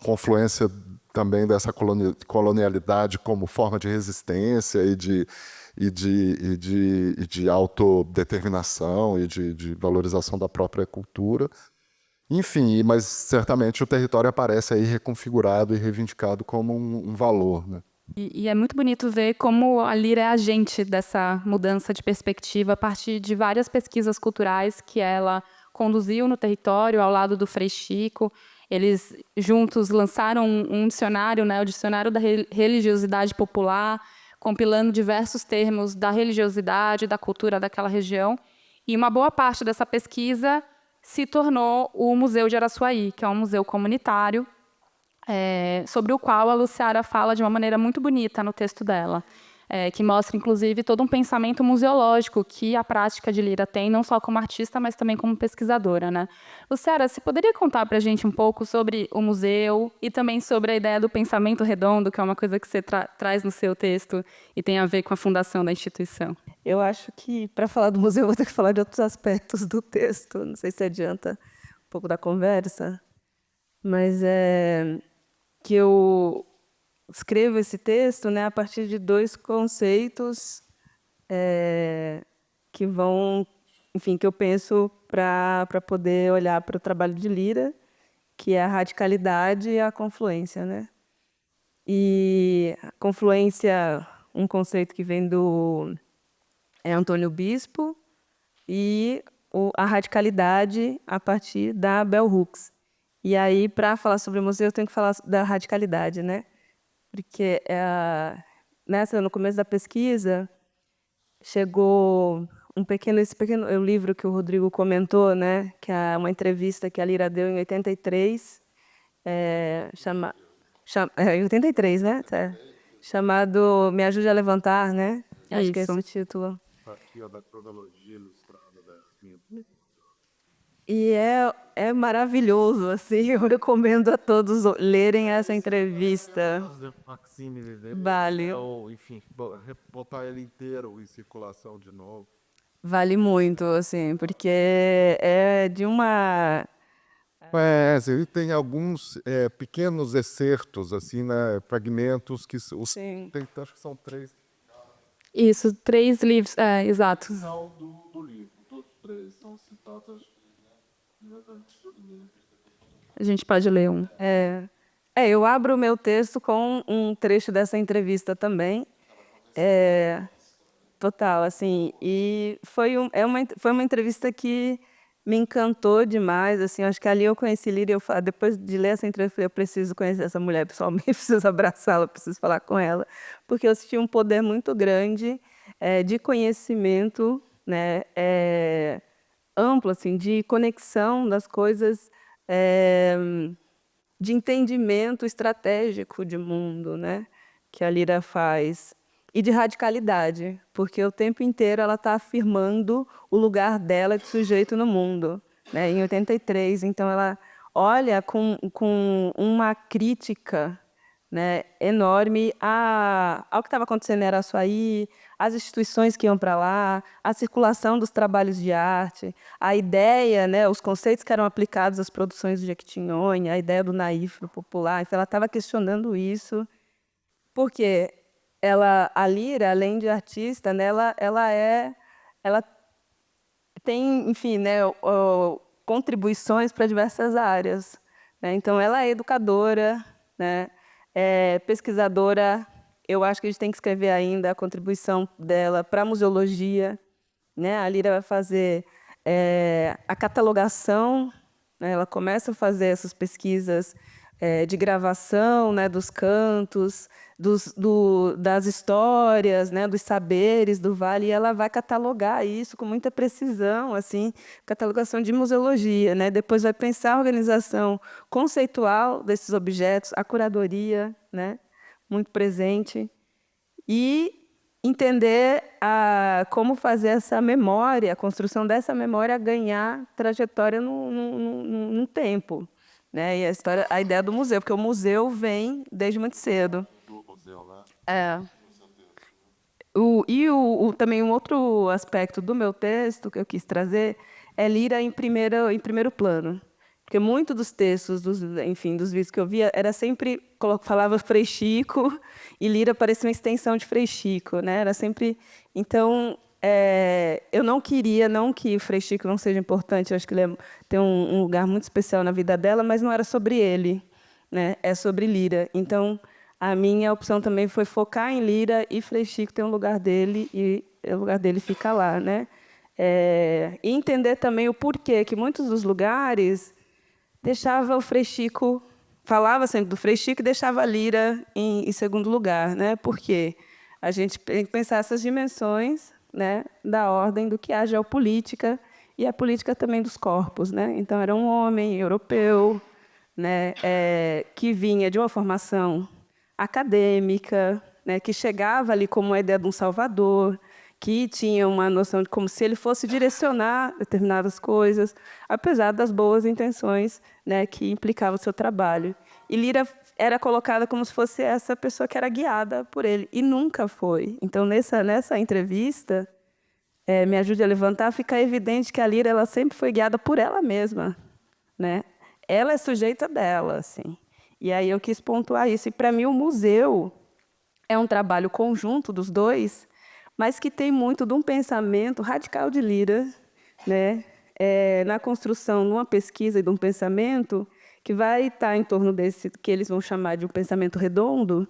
confluência também dessa colonialidade como forma de resistência e de autodeterminação e de valorização da própria cultura. Enfim, mas certamente o território aparece aí reconfigurado e reivindicado como um valor, né? E é muito bonito ver como a Lira é agente dessa mudança de perspectiva a partir de várias pesquisas culturais que ela conduziu no território, ao lado do Frei Chico. Eles juntos lançaram um dicionário, né, o Dicionário da Religiosidade Popular, compilando diversos termos da religiosidade, da cultura daquela região. E uma boa parte dessa pesquisa se tornou o Museu de Araçuaí, que é um museu comunitário, sobre o qual a Luciara fala de uma maneira muito bonita no texto dela, que mostra, inclusive, todo um pensamento museológico que a prática de Lira tem, não só como artista, mas também como pesquisadora, né? Luciara, você poderia contar para a gente um pouco sobre o museu e também sobre a ideia do pensamento redondo, que é uma coisa que você traz no seu texto e tem a ver com a fundação da instituição? Eu acho que, para falar do museu, eu vou ter que falar de outros aspectos do texto. Não sei se adianta um pouco da conversa, mas que eu escrevo esse texto, né, a partir de dois conceitos que vão, enfim, que eu penso para poder olhar para o trabalho de Lira, que é a radicalidade e a confluência, né? E a confluência, um conceito que vem do Antônio Bispo, e a radicalidade a partir da Bell Hooks. E aí, para falar sobre o museu, eu tenho que falar da radicalidade, né? Porque no começo da pesquisa chegou esse pequeno livro que o Rodrigo comentou, né? Que é uma entrevista que a Lira deu em 83, em 83, né? Chamado Me Ajude a Levantar, né? Acho que é esse o título. Aqui, da cronologia ilustrada da minha. E é maravilhoso, assim, eu recomendo a todos lerem essa entrevista. Vale. Ou, enfim, botar ele inteiro em circulação de novo. Vale muito, assim, porque é de uma... Ele tem alguns pequenos excertos, assim, né, fragmentos que Sim. acho que são 3. Isso, 3 livros, exato. Não do livro, todos 3 são citados. A gente pode ler um. Eu abro o meu texto com um trecho dessa entrevista também. Total, assim, e foi uma entrevista que me encantou demais, assim, acho que ali eu conheci Lira, depois de ler essa entrevista, eu falei, eu preciso conhecer essa mulher pessoalmente, preciso abraçá-la, preciso falar com ela, porque eu senti um poder muito grande de conhecimento, né, amplo, assim, de conexão das coisas, de entendimento estratégico de mundo, né, que a Lira faz. E de radicalidade, porque o tempo inteiro ela está afirmando o lugar dela de sujeito no mundo, né? Em 83, então ela olha com uma crítica, né, enorme ao que estava acontecendo em Araçuaí, às instituições que iam para lá, a circulação dos trabalhos de arte, a ideia, né, os conceitos que eram aplicados às produções de Jequitinhonha, a ideia do naífro popular. Então ela estava questionando isso, porque a Lira, além de artista, né, ela tem, enfim, né, contribuições para diversas áreas, né? Então, ela é educadora, né, é pesquisadora. Eu acho que a gente tem que escrever ainda a contribuição dela para a museologia, né? A Lira vai fazer a catalogação, né? Ela começa a fazer essas pesquisas de gravação, né, dos cantos, das histórias, né, dos saberes do Vale, e ela vai catalogar isso com muita precisão, assim, catalogação de museologia, né? Depois vai pensar a organização conceitual desses objetos, a curadoria, né, muito presente, e entender como fazer essa memória, a construção dessa memória ganhar trajetória num tempo. Né? E a ideia do museu, porque o museu vem desde muito cedo. Do museu, né? É. Também um outro aspecto do meu texto que eu quis trazer é Lira em primeiro plano. Porque muito dos textos, dos vídeos que eu via, era sempre falava Frei Chico e Lira parecia uma extensão de Frei Chico, né? Era sempre. Então, eu não queria, não que o Frei Chico não seja importante, eu acho que ele tem um lugar muito especial na vida dela, mas não era sobre ele, né? É sobre Lira. Então, a minha opção também foi focar em Lira e Frei Chico tem um lugar dele e o lugar dele fica lá, né? E entender também o porquê que muitos dos lugares deixava o Frei Chico, falava sempre do Frei Chico e deixava a Lira em segundo lugar, né? Porque a gente tem que pensar essas dimensões, né, da ordem do que é a geopolítica e a política também dos corpos, né? Então era um homem europeu, né, que vinha de uma formação acadêmica, né, que chegava ali como uma ideia de um salvador, que tinha uma noção de como se ele fosse direcionar determinadas coisas, apesar das boas intenções, né, que implicavam o seu trabalho. E Lira era colocada como se fosse essa pessoa que era guiada por ele, e nunca foi. Então, nessa entrevista, Me Ajude a Levantar, fica evidente que a Lira ela sempre foi guiada por ela mesma, né? Ela é sujeita dela, assim. E aí eu quis pontuar isso. E, para mim, o museu é um trabalho conjunto dos dois, mas que tem muito de um pensamento radical de Lira, né? Na construção, numa pesquisa e de um pensamento que vai estar em torno desse que eles vão chamar de um pensamento redondo,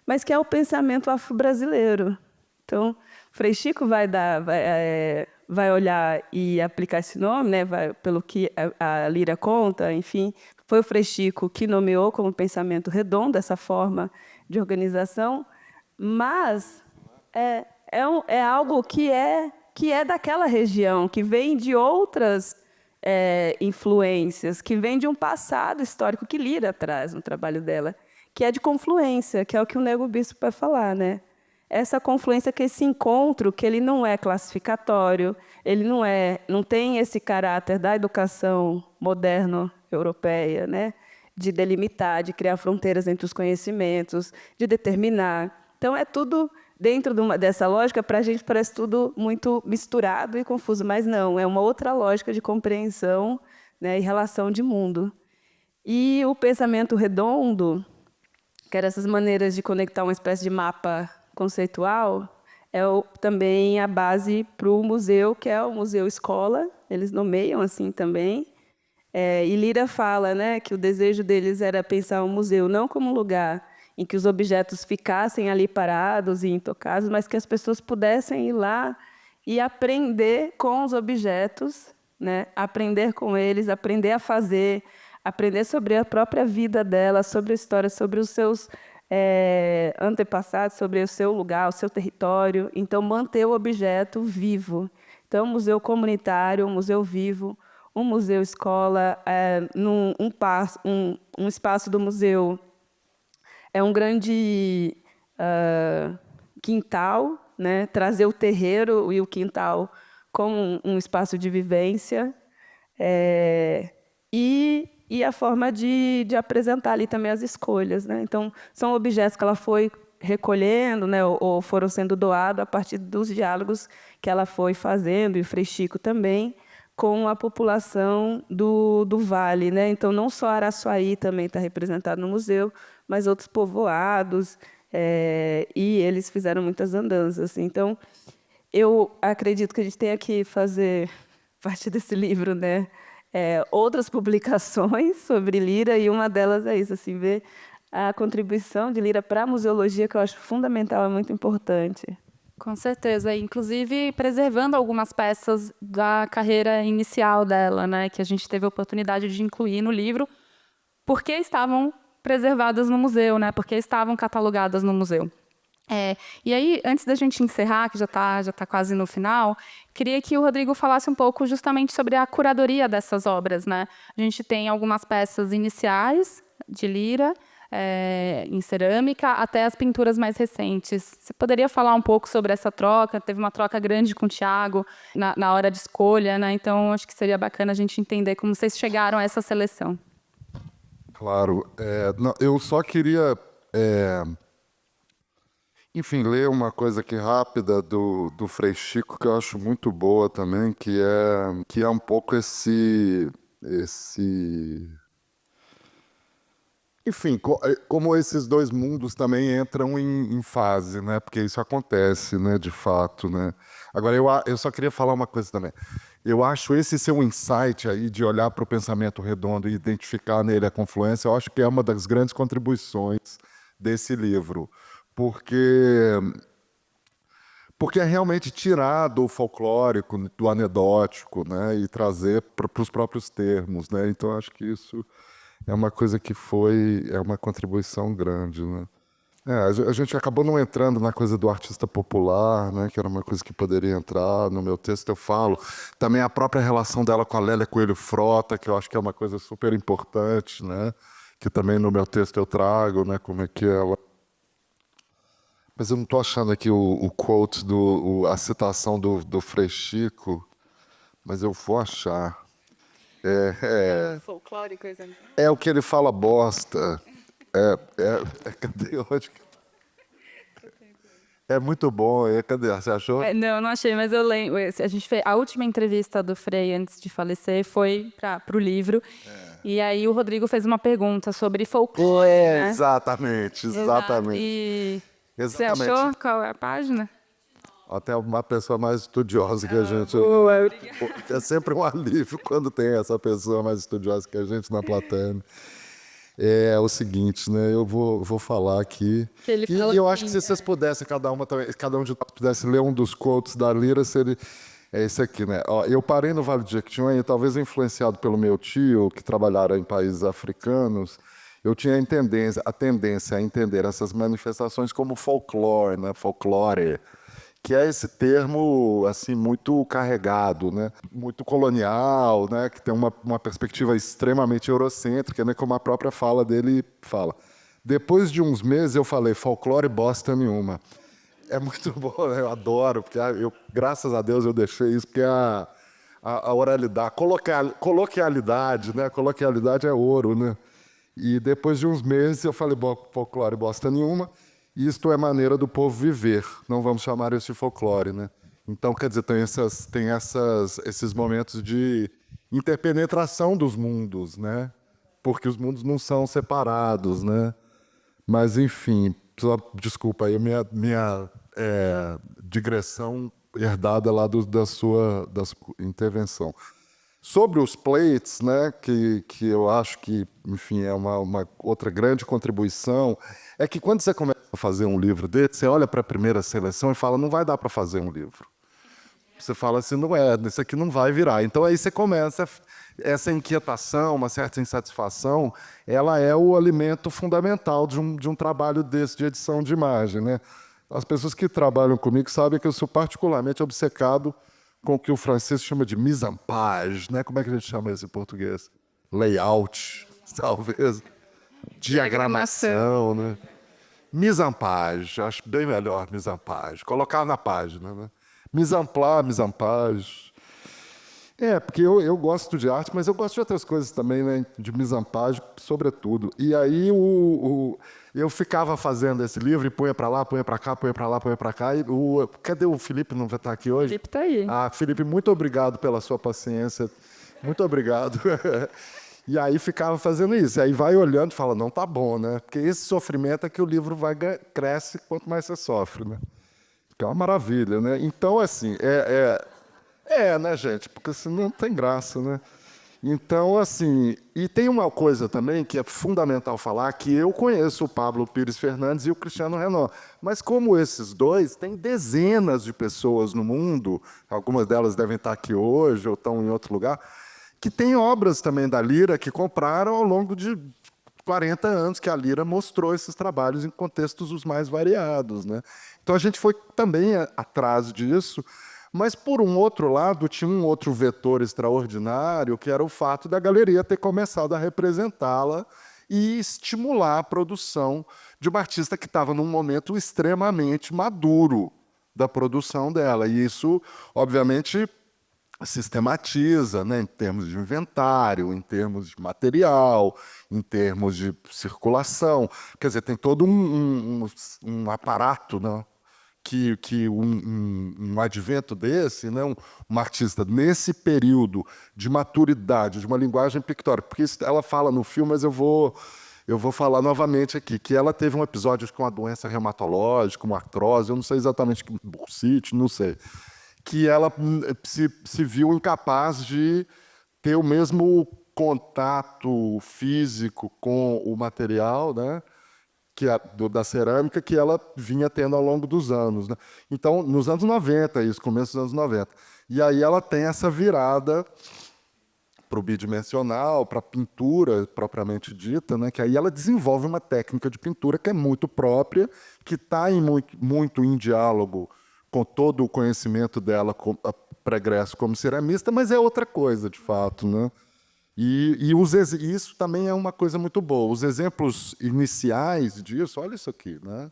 mas que é o pensamento afro-brasileiro. Então, Frei Chico vai olhar e aplicar esse nome, né? Pelo que a Lira conta, enfim, foi o Frei Chico que nomeou como pensamento redondo essa forma de organização, mas é algo que é daquela região, que vem de outras influências, que vem de um passado histórico que Lira traz no trabalho dela, que é de confluência, que é o que o Nego Bispo vai falar, né? Essa confluência, que esse encontro, que ele não é classificatório, ele não tem esse caráter da educação moderna europeia, né? De delimitar, de criar fronteiras entre os conhecimentos, de determinar. Então, é tudo dentro dessa lógica. Para a gente parece tudo muito misturado e confuso, mas não, é uma outra lógica de compreensão, né, e relação de mundo. E o pensamento redondo, que eram essas maneiras de conectar uma espécie de mapa conceitual, também a base para o museu, que é o Museu Escola, eles nomeiam assim também. E Lira fala, né, que o desejo deles era pensar o museu não como um lugar em que os objetos ficassem ali parados e intocados, mas que as pessoas pudessem ir lá e aprender com os objetos, né, aprender com eles, aprender a fazer, aprender sobre a própria vida dela, sobre a história, sobre os seus antepassados, sobre o seu lugar, o seu território. Então, manter o objeto vivo. Então, museu comunitário, museu vivo, um museu escola, um espaço do museu é um grande quintal, né? Trazer o terreiro e o quintal como um espaço de vivência, e a forma de apresentar ali também as escolhas, né? Então, são objetos que ela foi recolhendo, né, ou foram sendo doados a partir dos diálogos que ela foi fazendo, e o Frei Chico também, com a população do Vale, né? Então, não só Araçuaí também está representado no museu, mas outros povoados, e eles fizeram muitas andanças, assim. Então, eu acredito que a gente tenha que fazer, a partir desse livro, né, outras publicações sobre Lira, e uma delas é isso, assim, ver a contribuição de Lira para a museologia, que eu acho fundamental, é muito importante. Com certeza, inclusive preservando algumas peças da carreira inicial dela, né, que a gente teve a oportunidade de incluir no livro, porque estavam preservadas no museu, né? Porque estavam catalogadas no museu. E aí, antes da gente encerrar, que já tá quase no final, queria que o Rodrigo falasse um pouco justamente sobre a curadoria dessas obras, né? A gente tem algumas peças iniciais de Lira, em cerâmica, até as pinturas mais recentes. Você poderia falar um pouco sobre essa troca? Teve uma troca grande com o Thiago na hora de escolha, né? Então, acho que seria bacana a gente entender como vocês chegaram a essa seleção. Claro. Não, eu só queria, enfim, ler uma coisa aqui rápida do Frei Chico, que eu acho muito boa também, que é um pouco esse enfim, como esses dois mundos também entram em fase, né? Porque isso acontece, né? De fato, né? Agora, eu só queria falar uma coisa também. Eu acho esse seu insight aí de olhar para o pensamento redondo e identificar nele a confluência, eu acho que é uma das grandes contribuições desse livro. Porque é realmente tirar do folclórico, do anedótico, né? E trazer para os próprios termos, né? Então, eu acho que isso é uma coisa que é uma contribuição grande, né? A gente acabou não entrando na coisa do artista popular, né? Que era uma coisa que poderia entrar. No meu texto eu falo. Também a própria relação dela com a Lélia Coelho Frota, que eu acho que é uma coisa super importante, né? Que também no meu texto eu trago, né? Como é que ela... Mas eu não estou achando aqui o quote, a citação do Frei Chico, mas eu vou achar. Folclore, coisa... É o que ele fala bosta. Cadê onde? É muito bom. Cadê? Você achou? Não, não achei, mas eu lembro. A gente fez a última entrevista do Frei antes de falecer foi para o livro. E aí o Rodrigo fez uma pergunta sobre folclore. Né? Exatamente. E você Exatamente. achou qual é a página? Até uma pessoa mais estudiosa que a gente. Boa, É sempre um alívio quando tem essa pessoa mais estudiosa que a gente na plateia. É o seguinte, né? Eu vou falar aqui. E eu acho que se vocês pudessem, cada um de nós pudesse ler um dos quotes da Lira, seria esse aqui, né? Ó, eu parei no Vale do Jequitinhonha, talvez influenciado pelo meu tio, que trabalhara em países africanos, eu tinha a tendência a entender essas manifestações como folclore, né? Folclore, que é esse termo assim muito carregado, né? Muito colonial, né? Que tem uma perspectiva extremamente eurocêntrica, né? Como a própria fala dele fala. Depois de uns meses eu falei folclore bosta nenhuma. É muito bom, né? Eu adoro, porque graças a Deus eu deixei isso, porque a oralidade, coloquialidade, né? Coloquialidade é ouro, né? E depois de uns meses eu falei, folclore bosta nenhuma. Isto é maneira do povo viver, não vamos chamar isso de folclore, né? Então, quer dizer, tem esses momentos de interpenetração dos mundos, né? Porque os mundos não são separados, né? Mas, enfim, desculpa aí a minha digressão herdada lá da sua intervenção. Sobre os plates, né, que eu acho que, enfim, é uma outra grande contribuição, é que quando você começa a fazer um livro desse, você olha para a primeira seleção e fala, não vai dar para fazer um livro. Você fala assim, isso aqui não vai virar. Então aí você começa, essa inquietação, uma certa insatisfação, ela é o alimento fundamental de um trabalho desse, de edição de imagem, né? As pessoas que trabalham comigo sabem que eu sou particularmente obcecado com o que o francês chama de mise-en-page, né? Como é que a gente chama isso em português? Layout, talvez. Diagramação, né? Mise-en-page, acho bem melhor mise-en-page. Colocar na página, né? Mise-en-page, mise-en-page. Porque eu gosto de arte, mas eu gosto de outras coisas também, né? De mise-en-page, sobretudo. E aí eu ficava fazendo esse livro e punha para lá, punha para cá, punha para lá, punha para cá. Cadê o Felipe? Não vai estar aqui hoje? Felipe está aí. Felipe, muito obrigado pela sua paciência. Muito obrigado. E aí ficava fazendo isso. E aí vai olhando e fala, não, tá bom, né? Porque esse sofrimento é que o livro cresce quanto mais você sofre, né? Que é uma maravilha, né? Então, assim, né, gente? Porque senão não tem graça, né? Então, assim... E tem uma coisa também que é fundamental falar, que eu conheço o Pablo Pires Fernandes e o Cristiano Renaud. Mas como esses dois, tem dezenas de pessoas no mundo, algumas delas devem estar aqui hoje ou estão em outro lugar, que têm obras também da Lira que compraram ao longo de 40 anos que a Lira mostrou esses trabalhos em contextos os mais variados, né? Então a gente foi também atrás disso, mas por um outro lado tinha um outro vetor extraordinário, que era o fato da galeria ter começado a representá-la e estimular a produção de uma artista que estava num momento extremamente maduro da produção dela. E isso, obviamente, sistematiza, né, em termos de inventário, em termos de material, em termos de circulação. Quer dizer, tem todo um aparato, né, que um advento desse, né, uma artista nesse período de maturidade, de uma linguagem pictórica, porque isso ela fala no filme, mas eu vou falar novamente aqui, que ela teve um episódio com uma doença reumatológica, uma artrose, eu não sei exatamente, bursite, não sei, que ela se viu incapaz de ter o mesmo contato físico com o material, né, da cerâmica, que ela vinha tendo ao longo dos anos, né? Então, nos anos 90, isso, começo dos anos 90. E aí ela tem essa virada para o bidimensional, para a pintura propriamente dita, né? Que aí ela desenvolve uma técnica de pintura que é muito própria, que está muito em diálogo com todo o conhecimento dela pregresso como ceramista, mas é outra coisa, de fato, né? Isso também é uma coisa muito boa. Os exemplos iniciais disso, olha isso aqui, né?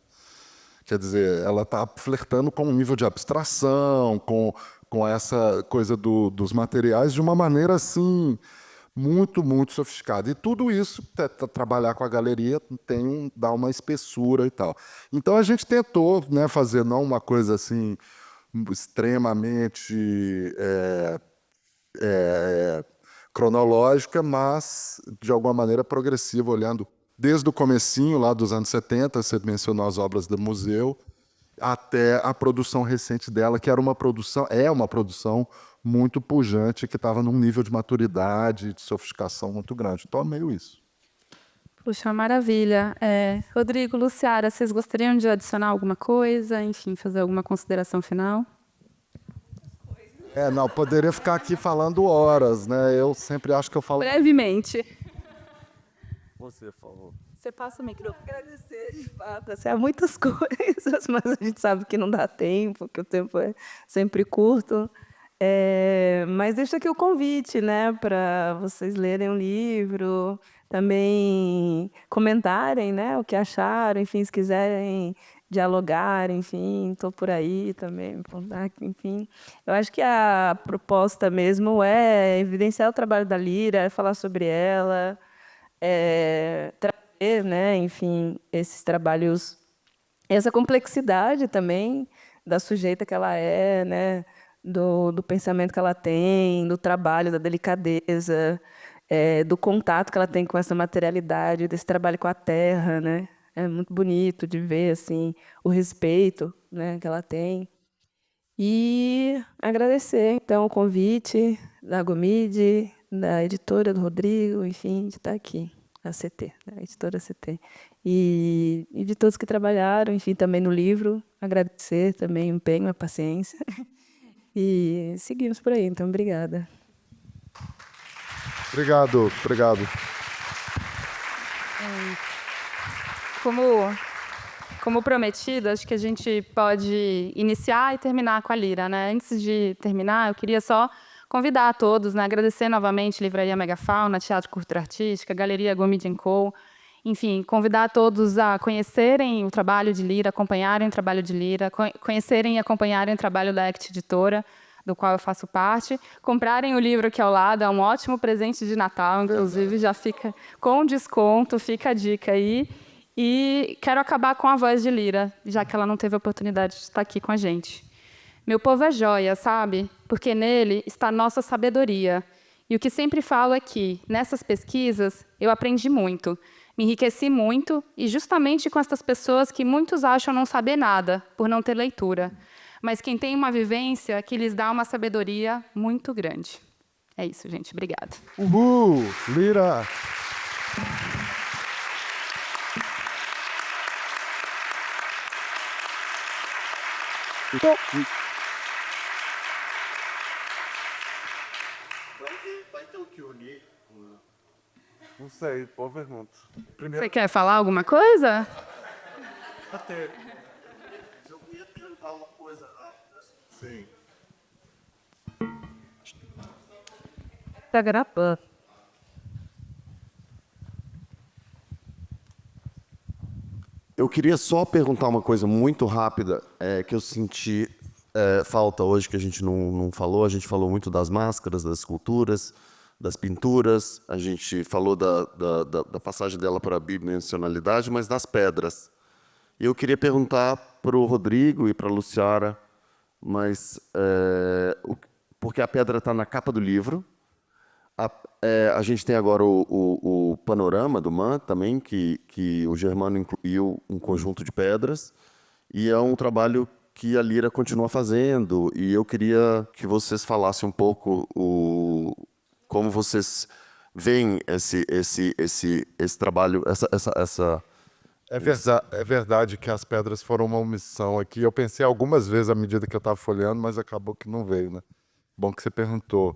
Quer dizer, ela está flertando com um nível de abstração, com essa coisa dos materiais de uma maneira assim muito, muito sofisticada. E tudo isso, trabalhar com a galeria, dá uma espessura e tal. Então a gente tentou, né, fazer não uma coisa assim extremamente cronológica, mas de alguma maneira progressiva, olhando desde o comecinho lá dos anos 70, você mencionou as obras do museu, até a produção recente dela, que é uma produção muito pujante, que estava num nível de maturidade, de sofisticação muito grande. Então, é meio isso. Puxa, maravilha. Rodrigo, Luciara, vocês gostariam de adicionar alguma coisa? Enfim, fazer alguma consideração final? Não, poderia ficar aqui falando horas, né? Eu sempre acho que eu falo... Brevemente. Você falou. Você passa o microfone. Agradecer, de fato. Assim, há muitas coisas, mas a gente sabe que não dá tempo, que o tempo é sempre curto. Mas deixo aqui o convite, né, para vocês lerem o livro, também comentarem, né, o que acharam, enfim, se quiserem dialogar, enfim, estou por aí também, enfim. Eu acho que a proposta mesmo é evidenciar o trabalho da Lira, é falar sobre ela, trazer, né, enfim, esses trabalhos, essa complexidade também da sujeita que ela é, né, do pensamento que ela tem, do trabalho, da delicadeza, do contato que ela tem com essa materialidade, desse trabalho com a terra, né? É muito bonito de ver assim o respeito, né, que ela tem. E agradecer então o convite da Gomide, da editora do Rodrigo, enfim, de estar aqui, a CT, a editora CT. E de todos que trabalharam, enfim, também no livro, agradecer também o empenho, a paciência. E seguimos por aí, então, obrigada. Obrigado. Como prometido, acho que a gente pode iniciar e terminar com a Lira, né? Antes de terminar, eu queria só convidar a todos, né? Agradecer novamente Livraria Megafauna, Teatro Cultura Artística, Galeria Gomide & Co. Enfim, convidar a todos a conhecerem o trabalho de Lira, acompanharem o trabalho de Lira, conhecerem e acompanharem o trabalho da Act Editora, do qual eu faço parte, comprarem o livro aqui ao lado, é um ótimo presente de Natal, inclusive já fica com desconto, fica a dica aí. E quero acabar com a voz de Lira, já que ela não teve a oportunidade de estar aqui com a gente. Meu povo é joia, sabe? Porque nele está a nossa sabedoria. E o que sempre falo é que, nessas pesquisas, eu aprendi muito, me enriqueci muito, e justamente com essas pessoas que muitos acham não saber nada, por não ter leitura. Mas quem tem uma vivência que lhes dá uma sabedoria muito grande. É isso, gente. Obrigada. Uhul! Lira! Vai ter o que unir. Não sei, boa pergunta. Você quer falar alguma coisa? Até. Eu ia perguntar uma coisa. Sim. Tá gravando. Eu queria só perguntar uma coisa muito rápida, que eu senti falta hoje, que a gente não falou. A gente falou muito das máscaras, das esculturas, das pinturas. A gente falou da passagem dela para a bidimensionalidade, mas das pedras. E eu queria perguntar para o Rodrigo e para a Luciara, mas porque a pedra está na capa do livro. A gente tem agora o panorama do MAN também, que o Germano incluiu um conjunto de pedras, e é um trabalho que a Lira continua fazendo, e eu queria que vocês falassem um pouco como vocês veem esse trabalho, essa É verdade que as pedras foram uma omissão aqui. Eu pensei algumas vezes à medida que eu estava folheando, mas acabou que não veio, né? Bom que você perguntou.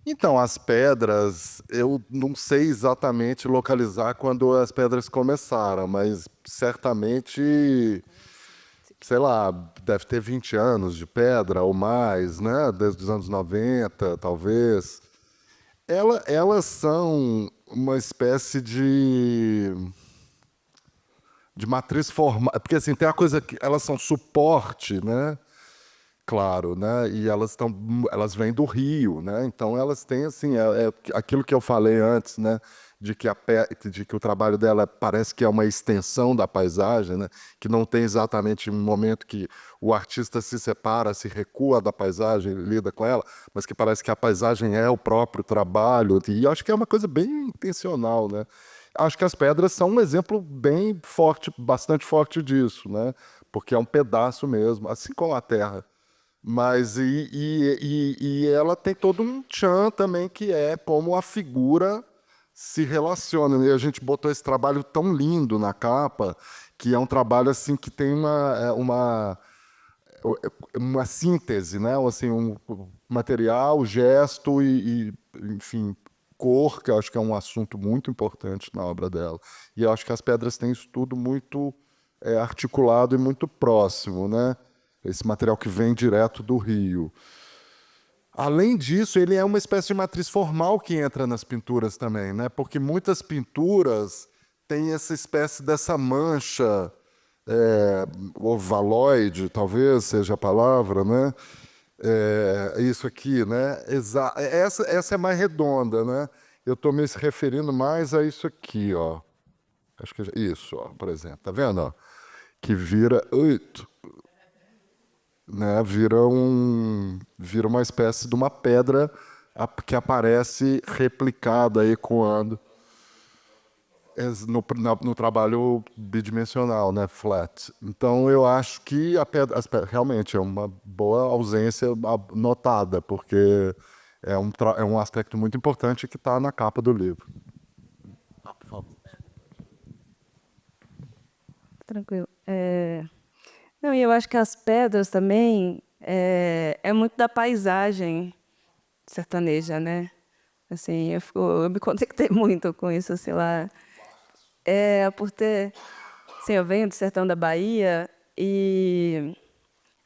Então, as pedras, eu não sei exatamente localizar quando as pedras começaram, mas certamente, sei lá, deve ter 20 anos de pedra ou mais, né? Desde os anos 90, talvez. Elas são uma espécie de matriz formal, porque assim, tem a coisa que elas são suporte, né? Claro, né? E elas vêm do Rio, né? Então elas têm assim, aquilo que eu falei antes, né? De que o trabalho dela parece que é uma extensão da paisagem, né? Que não tem exatamente um momento que o artista se separa, se recua da paisagem, lida com ela, mas que parece que a paisagem é o próprio trabalho. E eu acho que é uma coisa bem intencional, né? Acho que as pedras são um exemplo bem forte, bastante forte disso, né? Porque é um pedaço mesmo, assim como a Terra. Mas e ela tem todo um tchan também, que é como a figura se relaciona. E a gente botou esse trabalho tão lindo na capa, que é um trabalho assim que tem uma síntese, né? Assim, um material, gesto enfim, cor, que eu acho que é um assunto muito importante na obra dela. E eu acho que as pedras têm isso tudo muito articulado e muito próximo, né? Esse material que vem direto do Rio. Além disso, ele é uma espécie de matriz formal que entra nas pinturas também, né? Porque muitas pinturas têm essa espécie dessa mancha ovaloide, talvez seja a palavra, né? Isso aqui, né? Essa é mais redonda, né? Eu estou me referindo mais a isso aqui, ó. Acho que isso, ó, por exemplo, tá vendo, ó? Que vira, né? Vira uma espécie de uma pedra que aparece replicada, ecoando no trabalho bidimensional, né? Flat. Então eu acho que realmente é uma boa ausência notada, porque é um aspecto muito importante que está na capa do livro. Por favor. Tranquilo. Não, e eu acho que as pedras também é muito da paisagem sertaneja, né? Assim, eu me conectei muito com isso, sei lá. Por ter... Assim, eu venho do sertão da Bahia e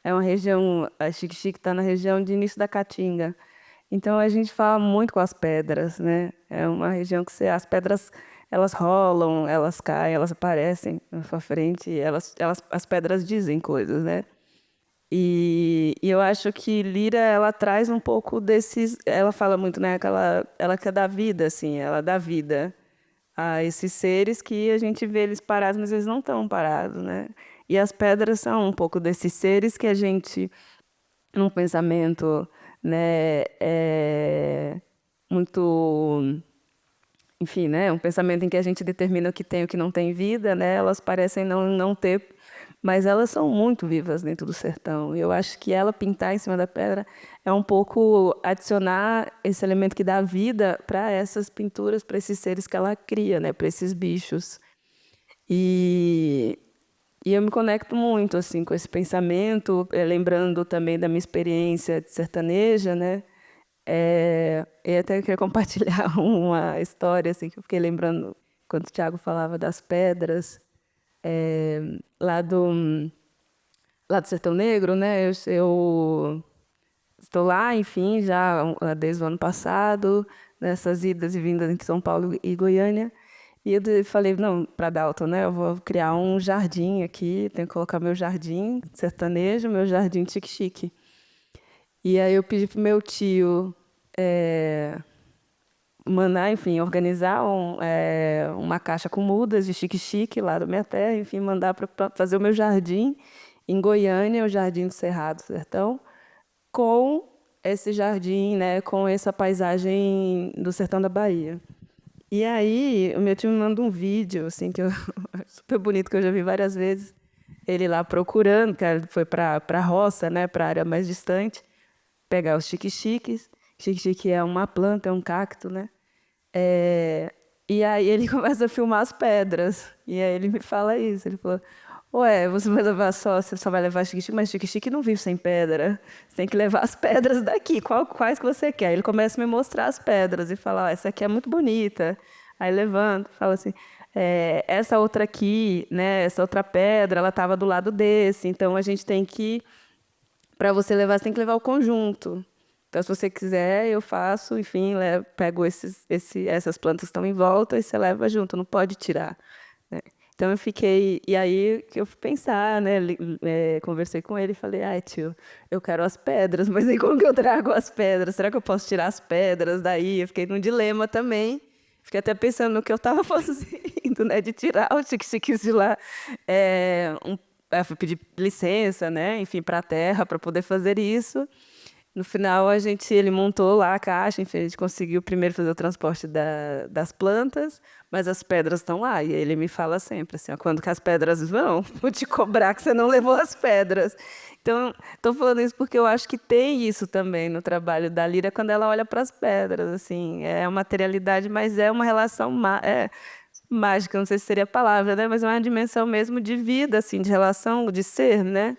é uma região... A Xique-Xique está na região de início da Caatinga. Então, a gente fala muito com as pedras, né? É uma região que as pedras, elas rolam, elas caem, elas aparecem na sua frente, e as pedras dizem coisas, né? E eu acho que Lira, ela traz um pouco desses... Ela fala muito, né? Ela quer dar vida, assim, ela dá vida a esses seres que a gente vê eles parados, mas eles não estão parados, né? E as pedras são um pouco desses seres que a gente, num pensamento, né, muito... Enfim, né? Um pensamento em que a gente determina o que tem e o que não tem vida, né? Elas parecem não ter, mas elas são muito vivas dentro do sertão. E eu acho que ela pintar em cima da pedra é um pouco adicionar esse elemento que dá vida para essas pinturas, para esses seres que ela cria, né? Para esses bichos. E eu me conecto muito assim com esse pensamento, lembrando também da minha experiência de sertaneja, né? Eu até queria compartilhar uma história assim, que eu fiquei lembrando quando o Tiago falava das pedras, é, lá do, lá do Sertão Negro, né? Eu estou lá, enfim, já desde o ano passado, nessas idas e vindas entre São Paulo e Goiânia. E eu falei, não, para Dalton, né? Eu vou criar um jardim aqui, tenho que colocar meu jardim sertanejo, meu jardim chique-chique. E aí eu pedi pro meu tio mandar, enfim, organizar uma caixa com mudas de chique-chique lá da minha terra, enfim, mandar para fazer o meu jardim em Goiânia, o Jardim do Cerrado Sertão, com esse jardim, né, com essa paisagem do sertão da Bahia. E aí, o meu tio me manda um vídeo, assim, que eu, super bonito, que eu já vi várias vezes. Ele lá procurando, que foi para a roça, né, para a área mais distante, pegar os chique-chiques. Chique-chique é uma planta, é um cacto, né? E aí ele começa a filmar as pedras. E aí ele me fala isso. Ele falou, ué, você só vai levar chique-chique, mas chique-chique não vive sem pedra. Você tem que levar as pedras daqui. Quais que você quer? Aí ele começa a me mostrar as pedras e fala, essa aqui é muito bonita. Aí levanta, fala assim, essa outra aqui, né? Essa outra pedra, ela estava do lado desse. Então a gente tem que, para você levar, você tem que levar o conjunto. Então, se você quiser, eu faço, enfim, pego essas plantas que estão em volta e você leva junto, não pode tirar, né? Então, eu fiquei... E aí, que eu fui pensar, né? Conversei com ele e falei, tio, eu quero as pedras, mas aí como que eu trago as pedras? Será que eu posso tirar as pedras daí? Eu fiquei num dilema também. Fiquei até pensando no que eu estava fazendo, né? De tirar os chique-chiques de lá. Eu fui pedir licença, né? Enfim, para a terra, para poder fazer isso. No final, ele montou lá a caixa, enfim, a gente conseguiu primeiro fazer o transporte das plantas, mas as pedras estão lá. E ele me fala sempre assim, ó, quando que as pedras vão, vou te cobrar que você não levou as pedras. Então, estou falando isso porque eu acho que tem isso também no trabalho da Lira, quando ela olha para as pedras. Assim, é uma materialidade, mas é uma relação mágica, não sei se seria a palavra, né? Mas é uma dimensão mesmo de vida, assim, de relação, de ser, né?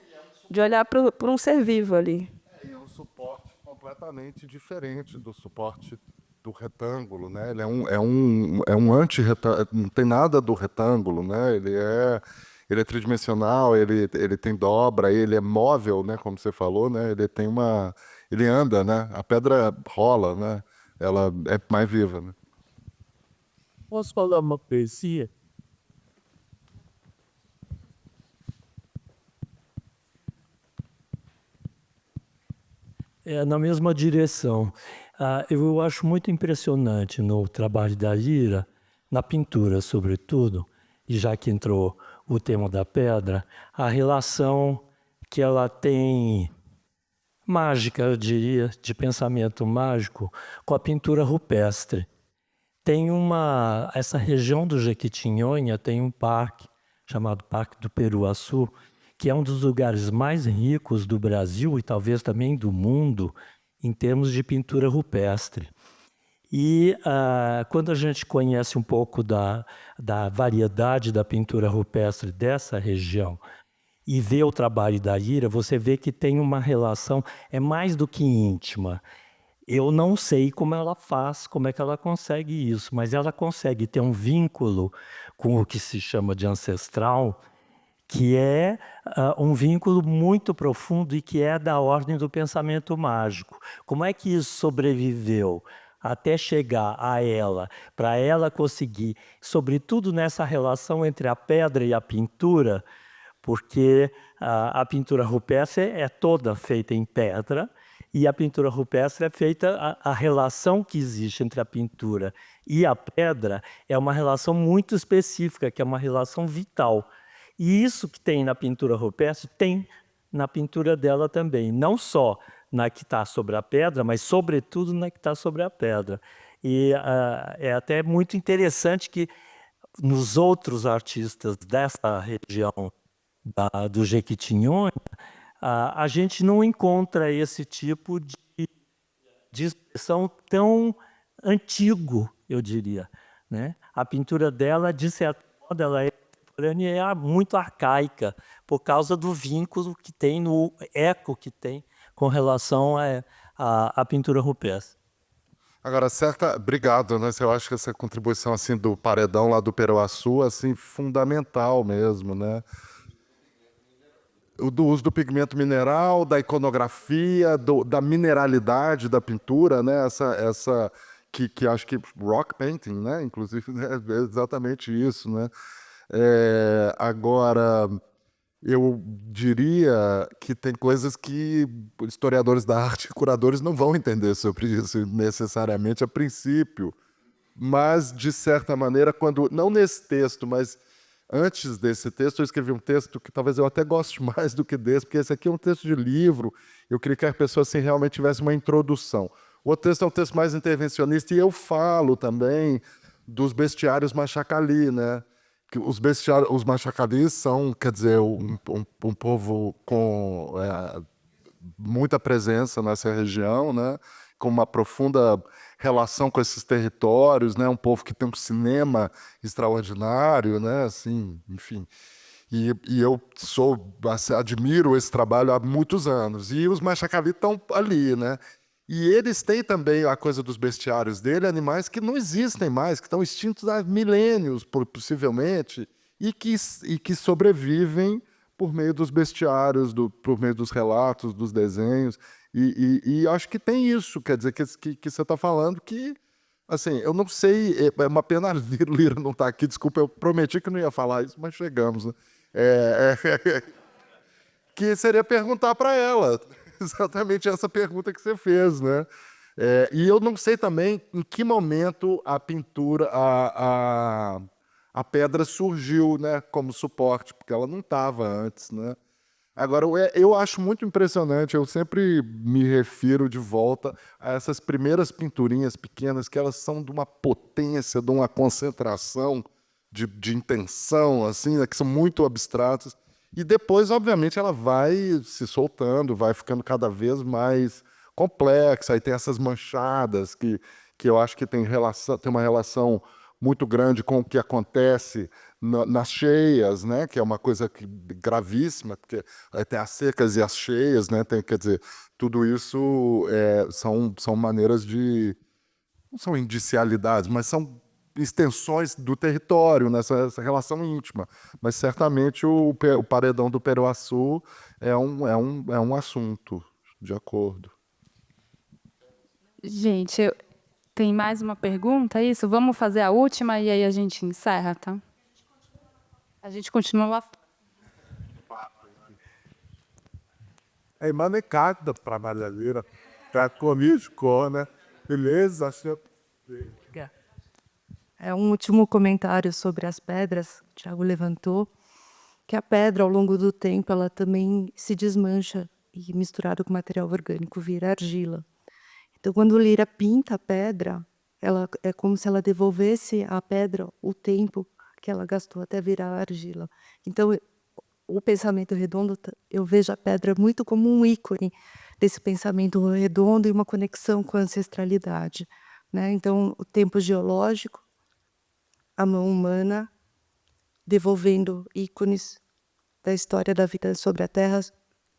De olhar para um ser vivo ali. É um suporte completamente diferente do suporte do retângulo, né? Ele é um anti-retângulo, não tem nada do retângulo, né? Ele é tridimensional, ele tem dobra, ele é móvel, né? Como você falou, né? Ele anda, né? A pedra rola, né? Ela é mais viva, né? Posso falar uma poesia? Na mesma direção. Eu acho muito impressionante no trabalho da Lira, na pintura, sobretudo, e já que entrou o tema da pedra, a relação que ela tem mágica, eu diria, de pensamento mágico, com a pintura rupestre. Essa região do Jequitinhonha tem um parque chamado Parque do Peruaçu, que é um dos lugares mais ricos do Brasil e talvez também do mundo em termos de pintura rupestre. E quando a gente conhece um pouco da variedade da pintura rupestre dessa região e vê o trabalho da Lira, você vê que tem uma relação, é mais do que íntima. Eu não sei como ela faz, como é que ela consegue isso, mas ela consegue ter um vínculo com o que se chama de ancestral, que é um vínculo muito profundo e que é da ordem do pensamento mágico. Como é que isso sobreviveu até chegar a ela, para ela conseguir, sobretudo nessa relação entre a pedra e a pintura, porque a pintura rupestre é toda feita em pedra, e a pintura rupestre é feita, a relação que existe entre a pintura e a pedra é uma relação muito específica, que é uma relação vital. E isso que tem na pintura rupestre, tem na pintura dela também. Não só na que está sobre a pedra, mas sobretudo na que está sobre a pedra. E é até muito interessante que nos outros artistas dessa região do Jequitinhonha, a gente não encontra esse tipo de expressão tão antigo, eu diria, né? A pintura dela, de certo modo, ela é contemporânea e é muito arcaica, por causa do vínculo que tem, no eco que tem com relação a pintura rupestre. Agora, obrigado, né? Eu acho que essa contribuição assim do paredão lá do Peruaçu, assim, fundamental mesmo, né? Do uso do pigmento mineral, da iconografia, da mineralidade da pintura, né? Essa que acho que rock painting, né? Inclusive, é exatamente isso, né? Agora, eu diria que tem coisas que historiadores da arte e curadores não vão entender sobre isso necessariamente a princípio, mas, de certa maneira, não nesse texto, mas antes desse texto, eu escrevi um texto que talvez eu até goste mais do que desse, porque esse aqui é um texto de livro, eu queria que a pessoa assim, realmente tivesse uma introdução. O outro texto é um texto mais intervencionista, e eu falo também dos bestiários Machacali, né? Que os Machacalis são, quer dizer, um povo com muita presença nessa região, né? Com uma profunda relação com esses territórios, né? Um povo que tem um cinema extraordinário, né? Assim, enfim. E eu admiro esse trabalho há muitos anos. E os Machacali estão ali, né? E eles têm também a coisa dos bestiários dele, animais que não existem mais, que estão extintos há milênios, possivelmente, e que sobrevivem por meio dos bestiários, por meio dos relatos, dos desenhos. E acho que tem isso, quer dizer, que você está falando que, assim, eu não sei, é uma pena a Lira não estar aqui, desculpa, eu prometi que não ia falar isso, mas chegamos, né? Que seria perguntar para ela exatamente essa pergunta que você fez, né? E eu não sei também em que momento a pintura, a pedra surgiu, né, como suporte, porque ela não estava antes, né? Agora, eu acho muito impressionante, eu sempre me refiro de volta a essas primeiras pinturinhas pequenas, que elas são de uma potência, de uma concentração de intenção, assim, né, que são muito abstratas. E depois, obviamente, ela vai se soltando, vai ficando cada vez mais complexa, aí tem essas manchadas que eu acho que tem uma relação muito grande com o que acontece nas cheias, né? Que é uma coisa gravíssima, porque aí tem as secas e as cheias, né? Quer dizer, tudo isso são maneiras de... não são indicialidades, mas são extensões do território, nessa relação íntima. Mas certamente o paredão do Peruaçu é um assunto, de acordo. Gente, tem mais uma pergunta, é isso? Vamos fazer a última e aí a gente encerra, tá? A gente continua lá. É manecada para Maria Lira, para comigo, né? Beleza? Um último comentário sobre as pedras, o Tiago levantou, que a pedra, ao longo do tempo, ela também se desmancha e, misturado com material orgânico, vira argila. Então, quando Lira pinta a pedra, é como se ela devolvesse à pedra o tempo que ela gastou até virar argila. Então, o pensamento redondo, eu vejo a pedra muito como um ícone desse pensamento redondo e uma conexão com a ancestralidade, né? Então, o tempo geológico, a mão humana devolvendo ícones da história da vida sobre a Terra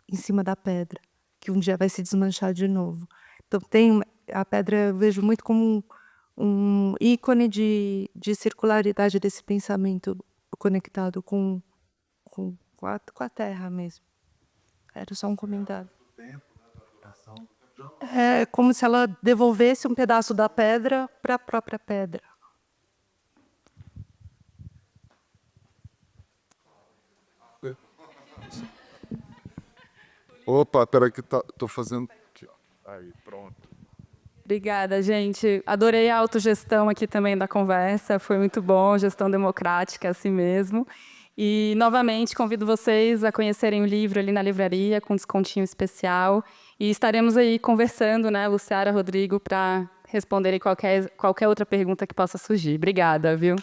em cima da pedra, que um dia vai se desmanchar de novo. Então, a pedra eu vejo muito como um ícone de circularidade desse pensamento conectado com a Terra mesmo. Era só um comentário. É como se ela devolvesse um pedaço da pedra para a própria pedra. Opa, peraí que tô fazendo... aqui, ó. Aí, pronto. Obrigada, gente. Adorei a autogestão aqui também da conversa, foi muito bom, gestão democrática, assim mesmo. E, novamente, convido vocês a conhecerem o livro ali na livraria, com descontinho especial. E estaremos aí conversando, né, Luciara, Rodrigo, para responderem qualquer outra pergunta que possa surgir. Obrigada, viu?